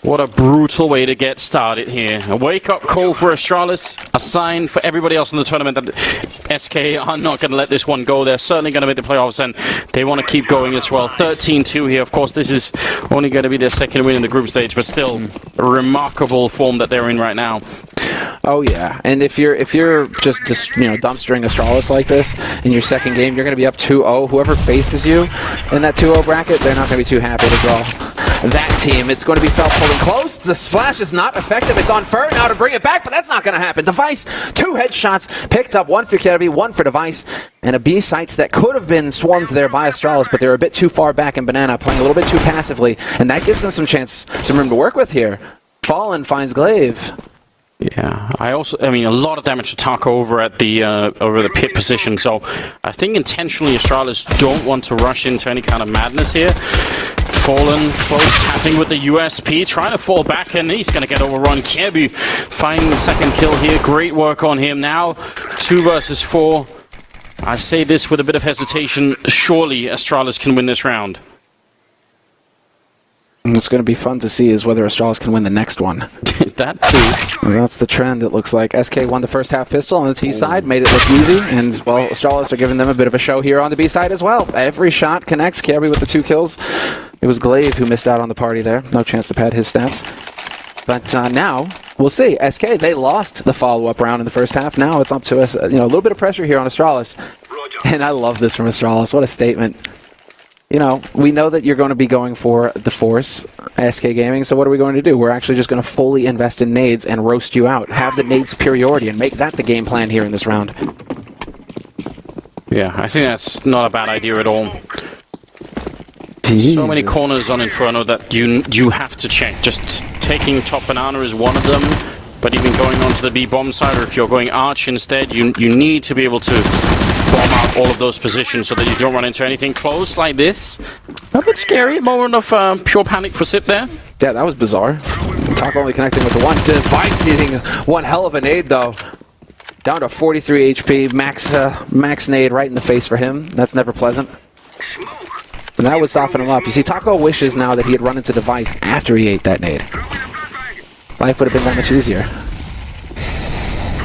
What a brutal way to get started here. A wake-up call for Astralis, a sign for everybody else in the tournament that SK are not going to let this one go. They're certainly going to make the playoffs, and they want to keep going as well. 13-2 here. Of course, this is only going to be their second win in the group stage, but still a remarkable form that they're in right now. Oh yeah, and if you're just dumpstering Astralis like this in your second game, you're going to be up 2-0. Whoever faces you in that 2-0 bracket, they're not going to be too happy to draw that team. It's going to be Phelps holding close. The splash is not effective. It's on Fur now to bring it back, but that's not going to happen. Device, 2 headshots picked up, 1 for Kirby, 1 for Device, and a B site that could have been swarmed there by Astralis, but they're a bit too far back in Banana, playing a little bit too passively, and that gives them some room to work with here. Fallen finds Glaive. Yeah, I mean, a lot of damage to Taco over at the pit position, so I think intentionally Astralis don't want to rush into any kind of madness here. Fallen close, tapping with the USP, trying to fall back, and he's going to get overrun. Kirby finding the second kill here. Great work on him. Now 2 versus 4. I say this with a bit of hesitation. Surely Astralis can win this round. What's going to be fun to see is whether Astralis can win the next one. That too. That's the trend, it looks like. SK won the first half pistol on the T side, made it look easy, and, well, Astralis are giving them a bit of a show here on the B side as well. Every shot connects. Kirby with the 2 kills. It was Glaive who missed out on the party there. No chance to pad his stats. But now, we'll see. SK, they lost the follow-up round in the first half. Now it's up to us, a little bit of pressure here on Astralis. And I love this from Astralis. What a statement. We know that you're going to be going for the Force, SK Gaming, so what are we going to do? We're actually just going to fully invest in nades and roast you out. Have the nade superiority and make that the game plan here in this round. Yeah, I think that's not a bad idea at all. Jesus. So many corners on Inferno that you have to check. Just taking top banana is one of them, but even going onto the B bomb side, or if you're going arch instead, you need to be able to bomb out all of those positions so that you don't run into anything close like this. A bit scary, a moment of pure panic for Sip there. Yeah, that was bizarre. Taco only connecting with the 1. Device needing one hell of a nade, though. Down to 43 HP, max nade right in the face for him. That's never pleasant. And that would soften him up. You see, Taco wishes now that he had run into Device after he ate that nade. Life would have been that much easier.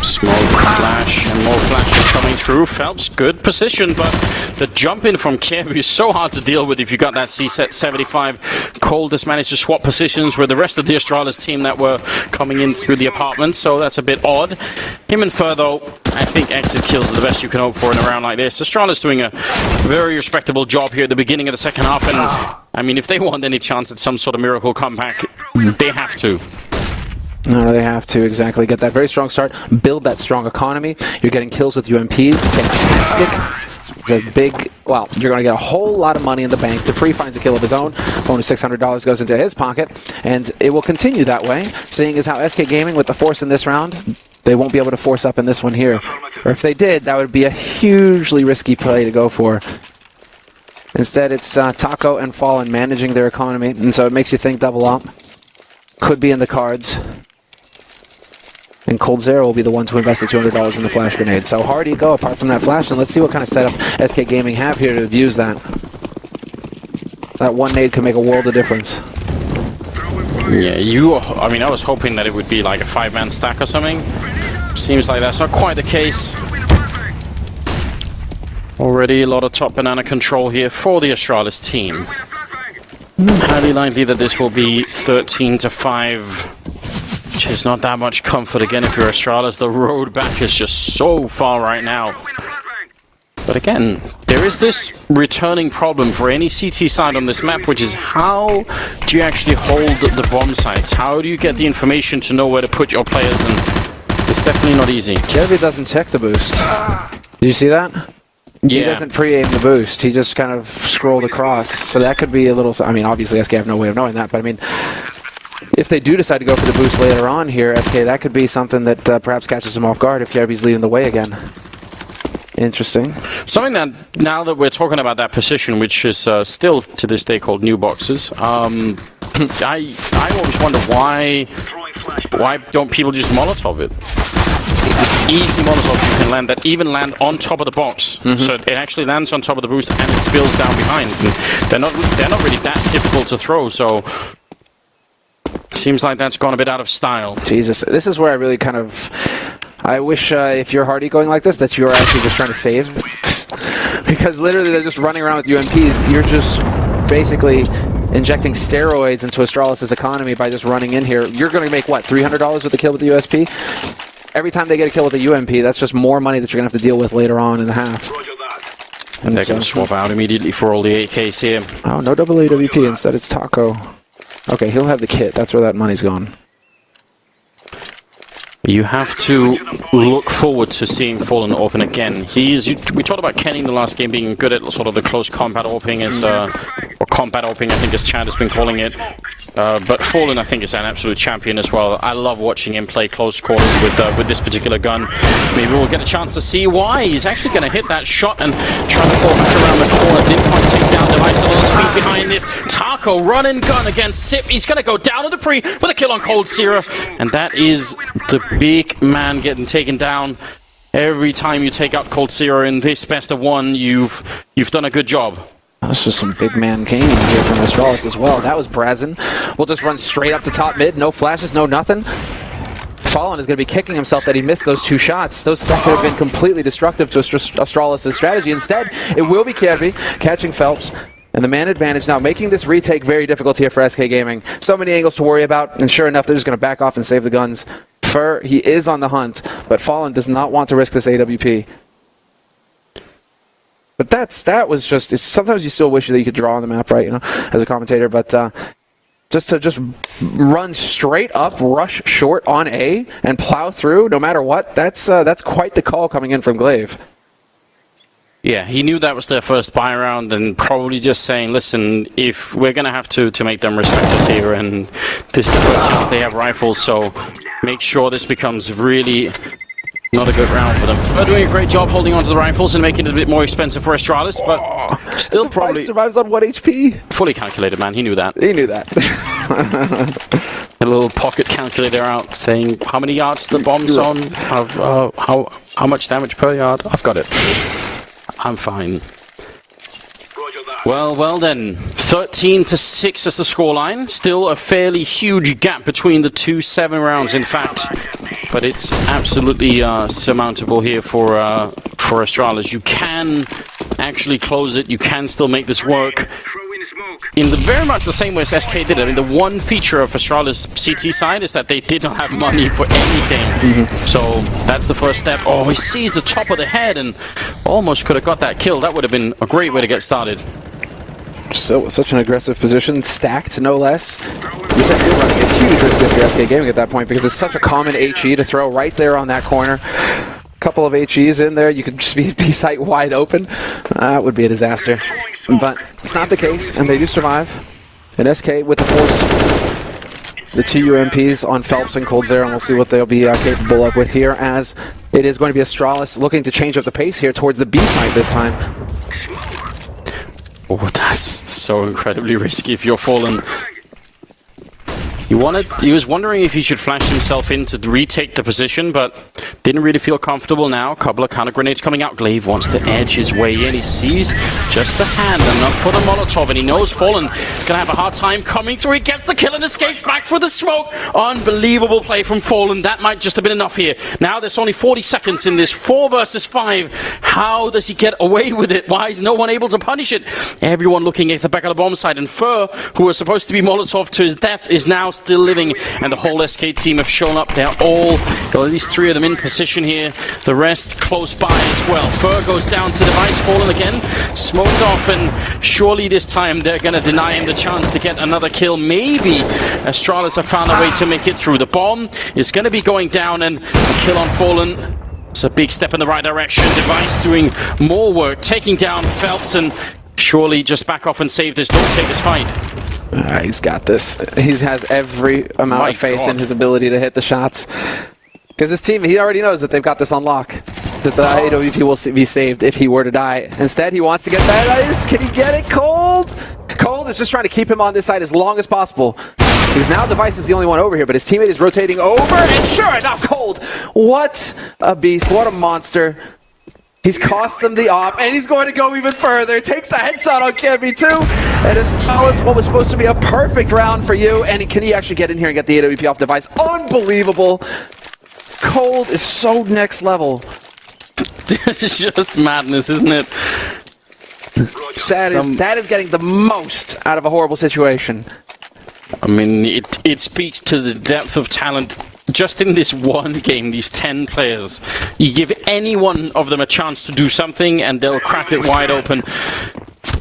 Smoke, flash, and more flashes coming through. Phelps, good position, but the jump in from Kirby is so hard to deal with if you got that C-set 75. Cold has managed to swap positions with the rest of the Astralis team that were coming in through the apartment, so that's a bit odd. Him and Fur, though, I think exit kills are the best you can hope for in a round like this. Astralis doing a very respectable job here at the beginning of the second half, and I mean, if they want any chance at some sort of miracle comeback, they have to. No, they have to, exactly. Get that very strong start, build that strong economy. You're getting kills with UMPs. Fantastic. It's a big, well, you're going to get a whole lot of money in the bank. Dupree finds a kill of his own. Only $600 goes into his pocket, and it will continue that way, seeing as how SK Gaming, with the force in this round, they won't be able to force up in this one here. Or if they did, that would be a hugely risky play to go for. Instead, it's Taco and Fallen managing their economy, and so it makes you think double up. Could be in the cards. And Cold Zero will be the one to invest the $200 in the flash grenade. So hard you go apart from that flash, and let's see what kind of setup SK Gaming have here to abuse that. That one nade can make a world of difference. Yeah, I mean, I was hoping that it would be like a 5-man stack or something. Seems like that's not quite the case. Already a lot of top banana control here for the Astralis team. Highly likely that this will be 13-5. Which is not that much comfort again if you're Astralis. The road back is just so far right now. But again, there is this returning problem for any CT side on this map, which is how do you actually hold the bomb sites? How do you get the information to know where to put your players? And it's definitely not easy. Kirby doesn't check the boost. Did you see that? Yeah. He doesn't pre-aim the boost. He just kind of scrolled across. So that could be a little... I mean, obviously SK have no way of knowing that, but I mean... If they do decide to go for the boost later on here, SK, that could be something that perhaps catches them off guard if KRB's leading the way again. Interesting. Something that, now that we're talking about that position, which is still to this day called new boxes, I always wonder why don't people just Molotov it? This easy Molotov you can land that even land on top of the box. So it actually lands on top of the boost and it spills down behind. And they're not really that difficult to throw, so... Seems like that's gone a bit out of style. Jesus, this is where I really kind of... I wish if you're Hardy going like this, that you're actually just trying to save. Because literally they're just running around with UMPs. You're just basically injecting steroids into Astralis' economy by just running in here. You're going to make, what, $300 with a kill with the USP? Every time they get a kill with a UMP, that's just more money that you're going to have to deal with later on in the half. And they're going to swap out immediately for all the AKs here. Oh, no double AWP. Instead, it's Taco. Okay, he'll have the kit. That's where that money's gone. You have to look forward to seeing Fallen open again. We talked about Kenny in the last game being good at sort of the close combat opening, or combat opening, I think as Chad has been calling it. But Fallen, I think, is an absolute champion as well. I love watching him play close quarters with this particular gun. Maybe we'll get a chance to see why he's actually going to hit that shot and try to fall back around the corner. Didn't quite take down Device. A little speed behind this. Taco run and gun against Sip. He's going to go down to Dupree with a kill on Cold Zero, and that is the big man getting taken down. Every time you take out Cold Zero in this best of one, you've done a good job. This is some big man gaming here from Astralis as well. That was Brazen. We'll just run straight up to top mid. No flashes, no nothing. Fallen is going to be kicking himself that he missed those two shots. Those could have been completely destructive to Astralis' strategy. Instead, it will be Kirby catching Phelps. And the man advantage now, making this retake very difficult here for SK Gaming. So many angles to worry about, and sure enough, they're just going to back off and save the guns. He is on the hunt, but Fallen does not want to risk this AWP. But that was just... sometimes you still wish that you could draw on the map, right, you know, as a commentator, but just to run straight up, rush short on A, and plow through, no matter what, that's quite the call coming in from Glaive. Yeah, he knew that was their first buy round, and probably just saying, listen, if we're going to have to make them respect us here, and this is the first chance they have rifles, so make sure this becomes really not a good round for them. They're doing a great job holding onto the rifles and making it a bit more expensive for Astralis, but still probably... survives on 1 HP. Fully calculated, man. He knew that. He knew that. A little pocket calculator out saying how many yards the bomb's on, how much damage per yard. I've got it. I'm fine. Well then. 13-6 is the scoreline. Still a fairly huge gap between the two 7 rounds, in fact. But it's absolutely surmountable here for Astralis. You can actually close it. You can still make this work. In very much the same way as SK did. I mean, the one feature of Astralis' CT side is that they did not have money for anything. So that's the first step. Oh, he sees the top of the head and almost could have got that kill. That would have been a great way to get started. Still with such an aggressive position, stacked no less. You're running a huge risk if you're SK Gaming at that point because it's such a common HE to throw right there on that corner. couple of HEs in there, you could just be B-site wide open. That would be a disaster. But it's not the case, and they do survive. And SK with the force, the 2 UMPs on Phelps and Cold Zero, and we'll see what they'll be capable of with here, as it is going to be Astralis looking to change up the pace here towards the B site this time. Oh, that's so incredibly risky if you're Fallen. He was wondering if he should flash himself in to retake the position, but didn't really feel comfortable now. A couple of counter grenades coming out. Glaive wants to edge his way in. He sees just the hand, enough for the Molotov, and he knows Fallen is going to have a hard time coming through. He gets the kill and escapes back for the smoke. Unbelievable play from Fallen. That might just have been enough here. Now there's only 40 seconds in this 4 versus 5. How does he get away with it? Why is no one able to punish it? Everyone looking at the back of the bomb site, and Fur, who was supposed to be Molotov to his death, is now still living, and the whole SK team have shown up. They're all, well, at least 3 of them in position here, the rest close by as well. Fur goes down to device, Fallen again, smoked off, and surely this time they're going to deny him the chance to get another kill. Maybe Astralis have found a way to make it through. The bomb is going to be going down, and a kill on Fallen. It's a big step in the right direction. Device doing more work, taking down Phelps, and surely just back off and save this. Don't take this fight. He's got this. He has every amount of faith in his ability to hit the shots. Because his team, he already knows that they've got this on lock. That the AWP will be saved if he were to die. Instead, he wants to get that ice. Can he get it? Cold? Cold is just trying to keep him on this side as long as possible. Because now Device is the only one over here, but his teammate is rotating over, and sure enough, Cold. What a beast. What a monster. He's cost them the op, and he's going to go even further. Takes the headshot on Canby too, and Astralis, what was supposed to be a perfect round for you, and can he actually get in here and get the AWP off Device? Unbelievable. Cold is so next level. It's just madness, isn't it? That is getting the most out of a horrible situation. I mean, it speaks to the depth of talent just in this one game, these 10 players. You give any one of them a chance to do something and they'll crack it wide open.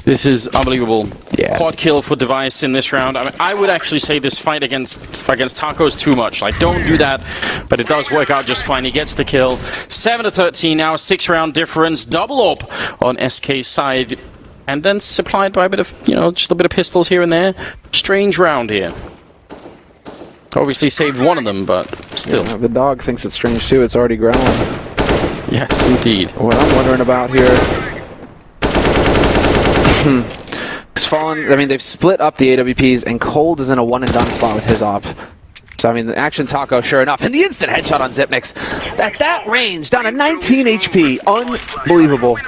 This is unbelievable. Yeah. Quad kill for Device in this round. I mean, I would actually say this fight against Taco is too much. Like, don't do that, but it does work out just fine. He gets the kill. 7-13 now, 6-round difference. Double up on SK's side. And then supplied by a bit of, just a bit of pistols here and there. Strange round here. Obviously saved one of them, but still. Yeah, the dog thinks it's strange too. It's already growling. Yes, indeed. What I'm wondering about here... It's Fallen, I mean, they've split up the AWPs, and Cold is in a one-and-done spot with his op. So, I mean, the action Taco, sure enough. And the instant headshot on Zipnix. At that range, down to 19 HP. Unbelievable.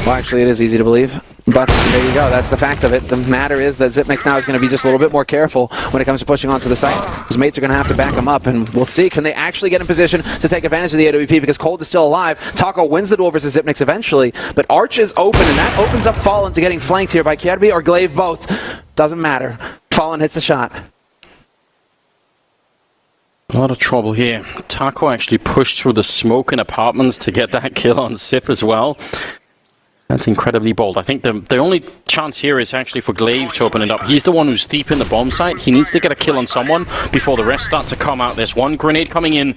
Well, actually, it is easy to believe. But there you go. That's the fact of it. The matter is that Zipnix now is going to be just a little bit more careful when it comes to pushing onto the site. His mates are going to have to back him up, and we'll see. Can they actually get in position to take advantage of the AWP, because Cold is still alive? Taco wins the duel versus Zipnix eventually, but Arch is open, and that opens up Fallen to getting flanked here by Kjerby or Glaive, both. Doesn't matter. Fallen hits the shot. A lot of trouble here. Taco actually pushed through the smoke in apartments to get that kill on Zip as well. That's incredibly bold. I think the only chance here is actually for Glaive to open it up. He's the one who's deep in the bomb site. He needs to get a kill on someone before the rest start to come out. There's one grenade coming in.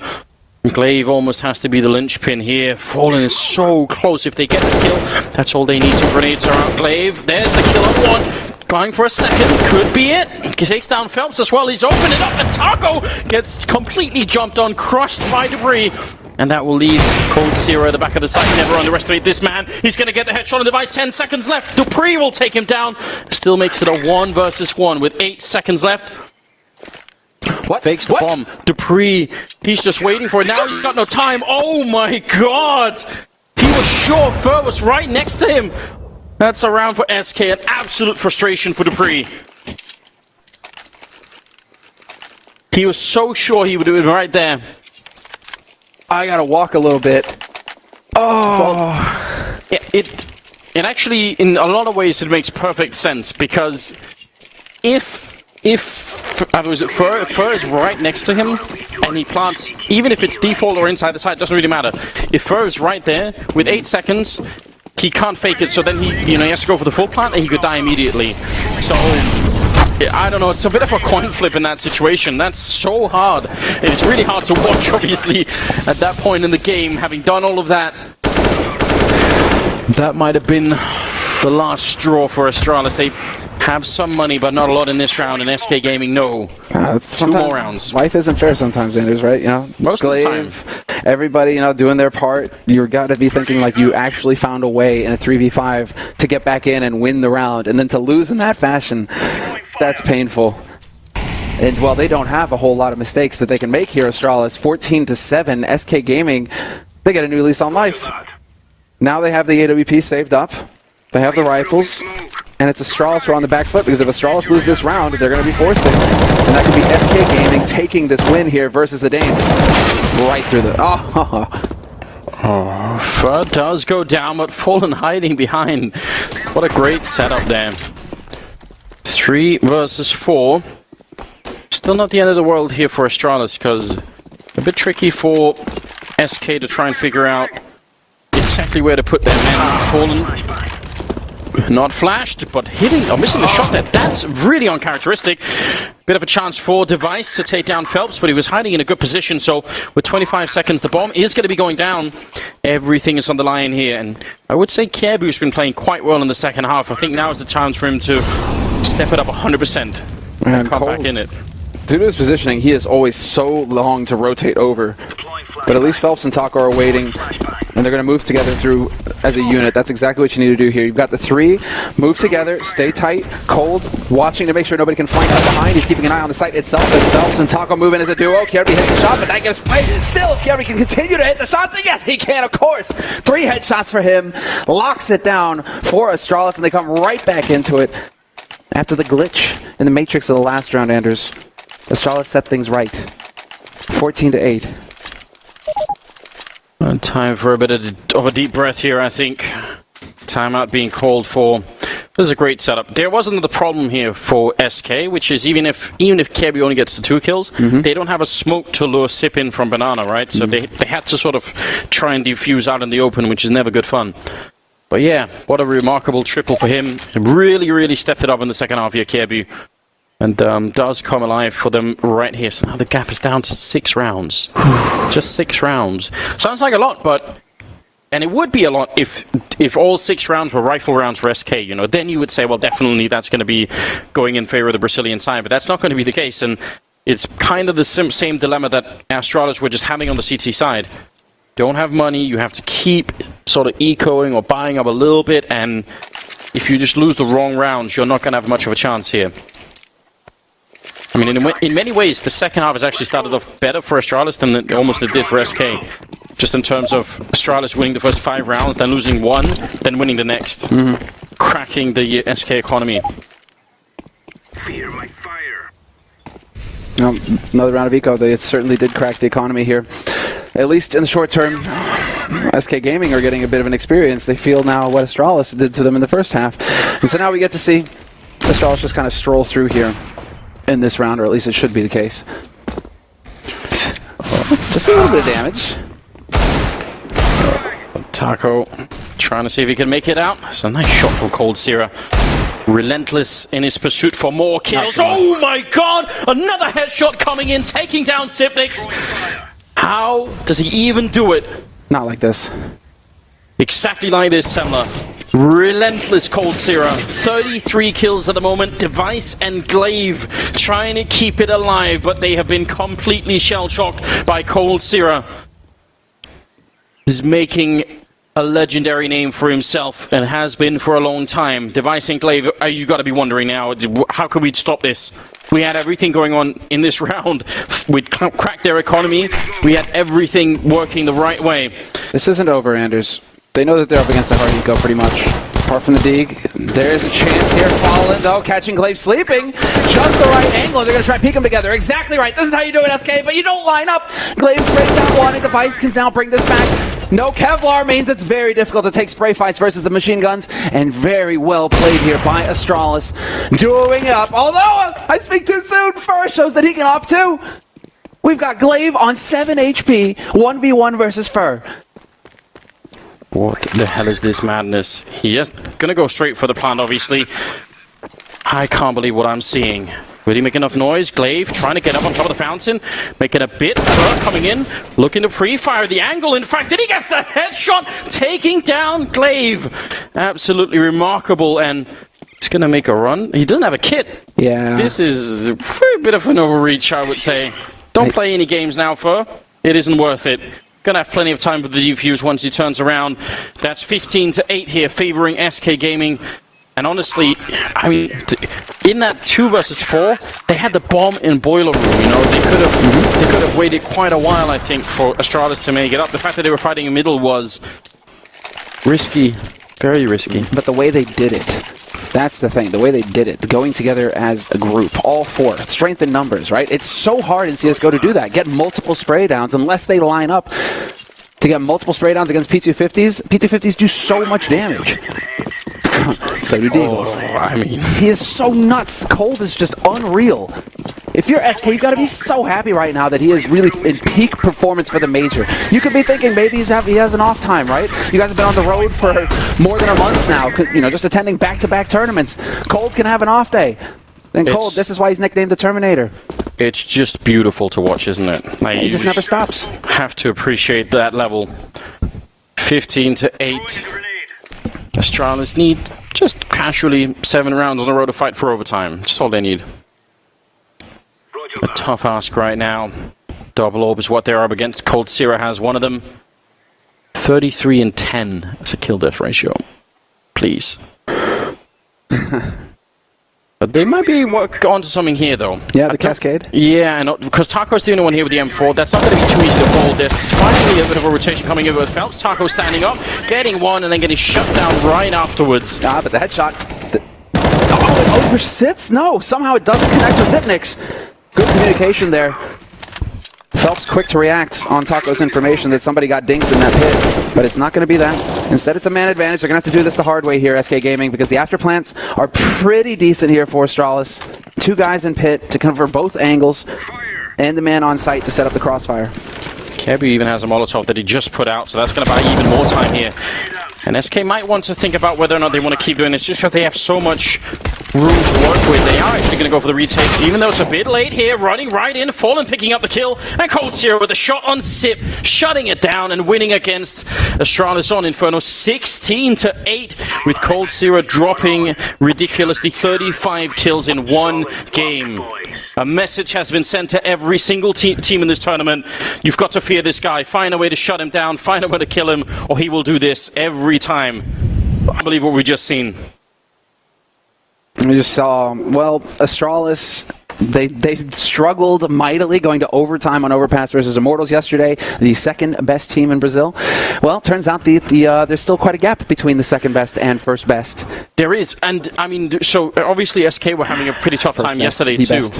Glaive almost has to be the linchpin here. Fallen is so close. If they get this kill, that's all they need. Some grenades are out. Glaive, there's the kill on one. Going for a second, could be it. He takes down Phelps as well. He's opened it up, and Taco gets completely jumped on, crushed by debris. And that will leave Cold Zero at the back of the site. Never underestimate this man. He's going to get the headshot on Device. 10 seconds left. Dupree will take him down. Still makes it a 1 versus 1 with 8 seconds left. What? Fakes the bomb. Dupree, he's just waiting for it. Now he's got no time. Oh my god! He was sure Fur was right next to him. That's a round for SK. An absolute frustration for Dupree. He was so sure he would do it right there. I gotta walk a little bit. Oh, well, it actually, in a lot of ways, it makes perfect sense, because if Fur is right next to him and he plants, even if it's default or inside the site, doesn't really matter. If Fur is right there with 8 seconds, he can't fake it. So then he has to go for the full plant, and he could die immediately. So I don't know, it's a bit of a coin flip in that situation. That's so hard. It's really hard to watch, obviously, at that point in the game, having done all of that. That might have been the last straw for Astralis. They have some money, but not a lot in this round, and SK Gaming, no. 2 more rounds. Life isn't fair sometimes, Anders, right? You know, Most Glaive, of the time. everybody, you know, doing their part. You got to be thinking like you actually found a way in a 3v5 to get back in and win the round, and then to lose in that fashion, that's painful. And while they don't have a whole lot of mistakes that they can make here, Astralis, 14-7, SK Gaming, they get a new lease on life. Now they have the AWP saved up. They have the rifles, and it's Astralis who are on the back foot, because if Astralis lose this round, they're going to be forcing. And that could be SK Gaming taking this win here versus the Danes. Right through the... Fur does go down, but Fallen hiding behind. What a great setup there. 3 versus 4. Still not the end of the world here for Astralis, because a bit tricky for SK to try and figure out exactly where to put their men. Fallen not flashed, but hitting or missing the shot there. That's really uncharacteristic. Bit of a chance for Device to take down Phelps, but he was hiding in a good position. So with 25 seconds, the bomb is going to be going down. Everything is on the line here, and I would say Kjaerbye's been playing quite well in the second half. I think now is the chance for him to step it up 100% and come back in it. Due to his positioning, he is always so long to rotate over. But at least Phelps and Taco are waiting, and they're going to move together through as a unit. That's exactly what you need to do here. You've got the 3, move together, stay tight, cold, watching to make sure nobody can flank out behind. He's keeping an eye on the site itself as Phelps and Taco move in as a duo. Kjaerbye hitting the shot, but that gets played. Still, Kjaerbye can continue to hit the shots. Yes, he can, of course. 3 headshots for him. Locks it down for Astralis, and they come right back into it. After the glitch in the Matrix of the last round, Anders, Astralis set things right. 14-8. Time for a bit of a deep breath here, I think. Timeout being called for. This is a great setup. There was another problem here for SK, which is even if Kjaerbye only gets the 2 kills, they don't have a smoke to lure Sip in from Banana, right? So they had to sort of try and defuse out in the open, which is never good fun. But yeah, what a remarkable triple for him. Really, really stepped it up in the second half here, Kjaerbye. And does come alive for them right here. So now the gap is down to 6 rounds. Just 6 rounds. Sounds like a lot, but... And it would be a lot if all 6 rounds were rifle rounds for SK, you know. Then you would say, well, definitely that's going to be going in favor of the Brazilian side. But that's not going to be the case. And it's kind of the same dilemma that Astralis were just having on the CT side. Don't have money. You have to keep sort of ecoing or buying up a little bit. And if you just lose the wrong rounds, you're not going to have much of a chance here. I mean, in many ways, the second half has actually started off better for Astralis than it almost did for SK. Just in terms of Astralis winning the first 5 rounds, then losing 1, then winning the next. Cracking the SK economy. Fear my fire. Another round of eco. They certainly did crack the economy here. At least in the short term, SK Gaming are getting a bit of an experience. They feel now what Astralis did to them in the first half. And so now we get to see Astralis just kind of stroll through here in this round, or at least it should be the case. Just a little bit of damage. Taco trying to see if he can make it out. It's a nice shot from Cold Sierra. Relentless in his pursuit for more kills. Oh my god! Another headshot coming in, taking down Sipnix. How does he even do it? Not like this. Exactly like this, Semler. Relentless Cold Sierra. 33 kills at the moment. Device and Glaive trying to keep it alive, but they have been completely shell-shocked by Cold Sierra. He's making a legendary name for himself and has been for a long time. Device and Glaive, you got to be wondering now, how could we stop this? We had everything going on in this round. We'd cracked their economy. We had everything working the right way. This isn't over, Anders. They know that they're up against a hard eco pretty much. Apart from the dig, there's a chance here. Fallen, though, catching Glaive sleeping. Just the right angle. They're going to try and peek him together. Exactly right. This is how you do it, SK, but you don't line up. Glaive sprays down one, and Device can now bring this back. No Kevlar means it's very difficult to take spray fights versus the machine guns, and very well played here by Astralis. Duoing up, although I speak too soon. First shows that he can up too. We've got Glaive on 7 HP, 1v1 versus Fur. What the hell is this madness? He is gonna go straight for the plant, obviously. I can't believe what I'm seeing. Will he make enough noise? Glaive trying to get up on top of the fountain, making a bit. Coming in, looking to pre-fire the angle. In fact, did he get the headshot? Taking down Glaive. Absolutely remarkable, and he's going to make a run. He doesn't have a kit. Yeah. This is a bit of an overreach, I would say. Don't play any games now, Fur. It isn't worth it. Gonna have plenty of time for the defuse once he turns around. That's 15-8 here, favoring SK Gaming. And honestly, I mean, in that 2 versus 4, they had the bomb in boiler room. You know, they could have waited quite a while, I think, for Astralis to make it up. The fact that they were fighting in the middle was risky, very risky. But the way they did it, that's the thing. The way they did it, going together as a group, all 4, strength in numbers, right? It's so hard in CS:GO to do that. Get multiple spray downs unless they line up to get multiple spray downs against P250s. P250s do so much damage. So do Deagles. I mean, he is so nuts. Cold is just unreal. If you're SK, you've got to be so happy right now that he is really in peak performance for the major. You could be thinking maybe he has an off time, right? You guys have been on the road for more than a month now, you know, just attending back-to-back tournaments. Cold can have an off day. Then Cold, this is why he's nicknamed the Terminator. It's just beautiful to watch, isn't it? Like, he just never stops. Have to appreciate that level. 15-8. Astralis need just casually 7 rounds on the road to fight for overtime. Just all they need. A tough ask right now. Double orb is what they're up against. Cold Sierra has one of them. 33-10 as a kill death ratio. Please. But they might be onto something here, though. Yeah, the Cascade? Yeah, and because Taco's the only one here with the M4. That's not going to be too easy to hold. There's finally a bit of a rotation coming in with Phelps. Taco standing up, getting one, and then getting shut down right afterwards. Ah, but the headshot... Oh, it oversits? No, somehow it doesn't connect with Zipnix. Good communication there. Phelps quick to react on Taco's information that somebody got dinged in that pit, but it's not going to be that. Instead, it's a man advantage. They're going to have to do this the hard way here, SK Gaming, because the afterplants are pretty decent here for Astralis. 2 guys in pit to cover both angles, and the man on site to set up the crossfire. Kebu even has a Molotov that he just put out, so that's going to buy even more time here. And SK might want to think about whether or not they want to keep doing this, just because they have so much room to work with. They are actually going to go for the retake, even though it's a bit late here. Running right in, Fallen picking up the kill, and Cold Sierra with a shot on Sip, shutting it down and winning against Astralis on Inferno 16-8, with Cold Sierra dropping ridiculously 35 kills in 1 game. A message has been sent to every single team in this tournament. You've got to fear this guy. Find a way to shut him down, find a way to kill him, or he will do this every time. I believe what we just seen. We just saw, well, Astralis, they struggled mightily going to overtime on Overpass versus Immortals yesterday, the 2nd best team in Brazil. Well, turns out there's still quite a gap between the 2nd best and 1st best. There is, and I mean, so obviously SK were having a pretty tough time yesterday too.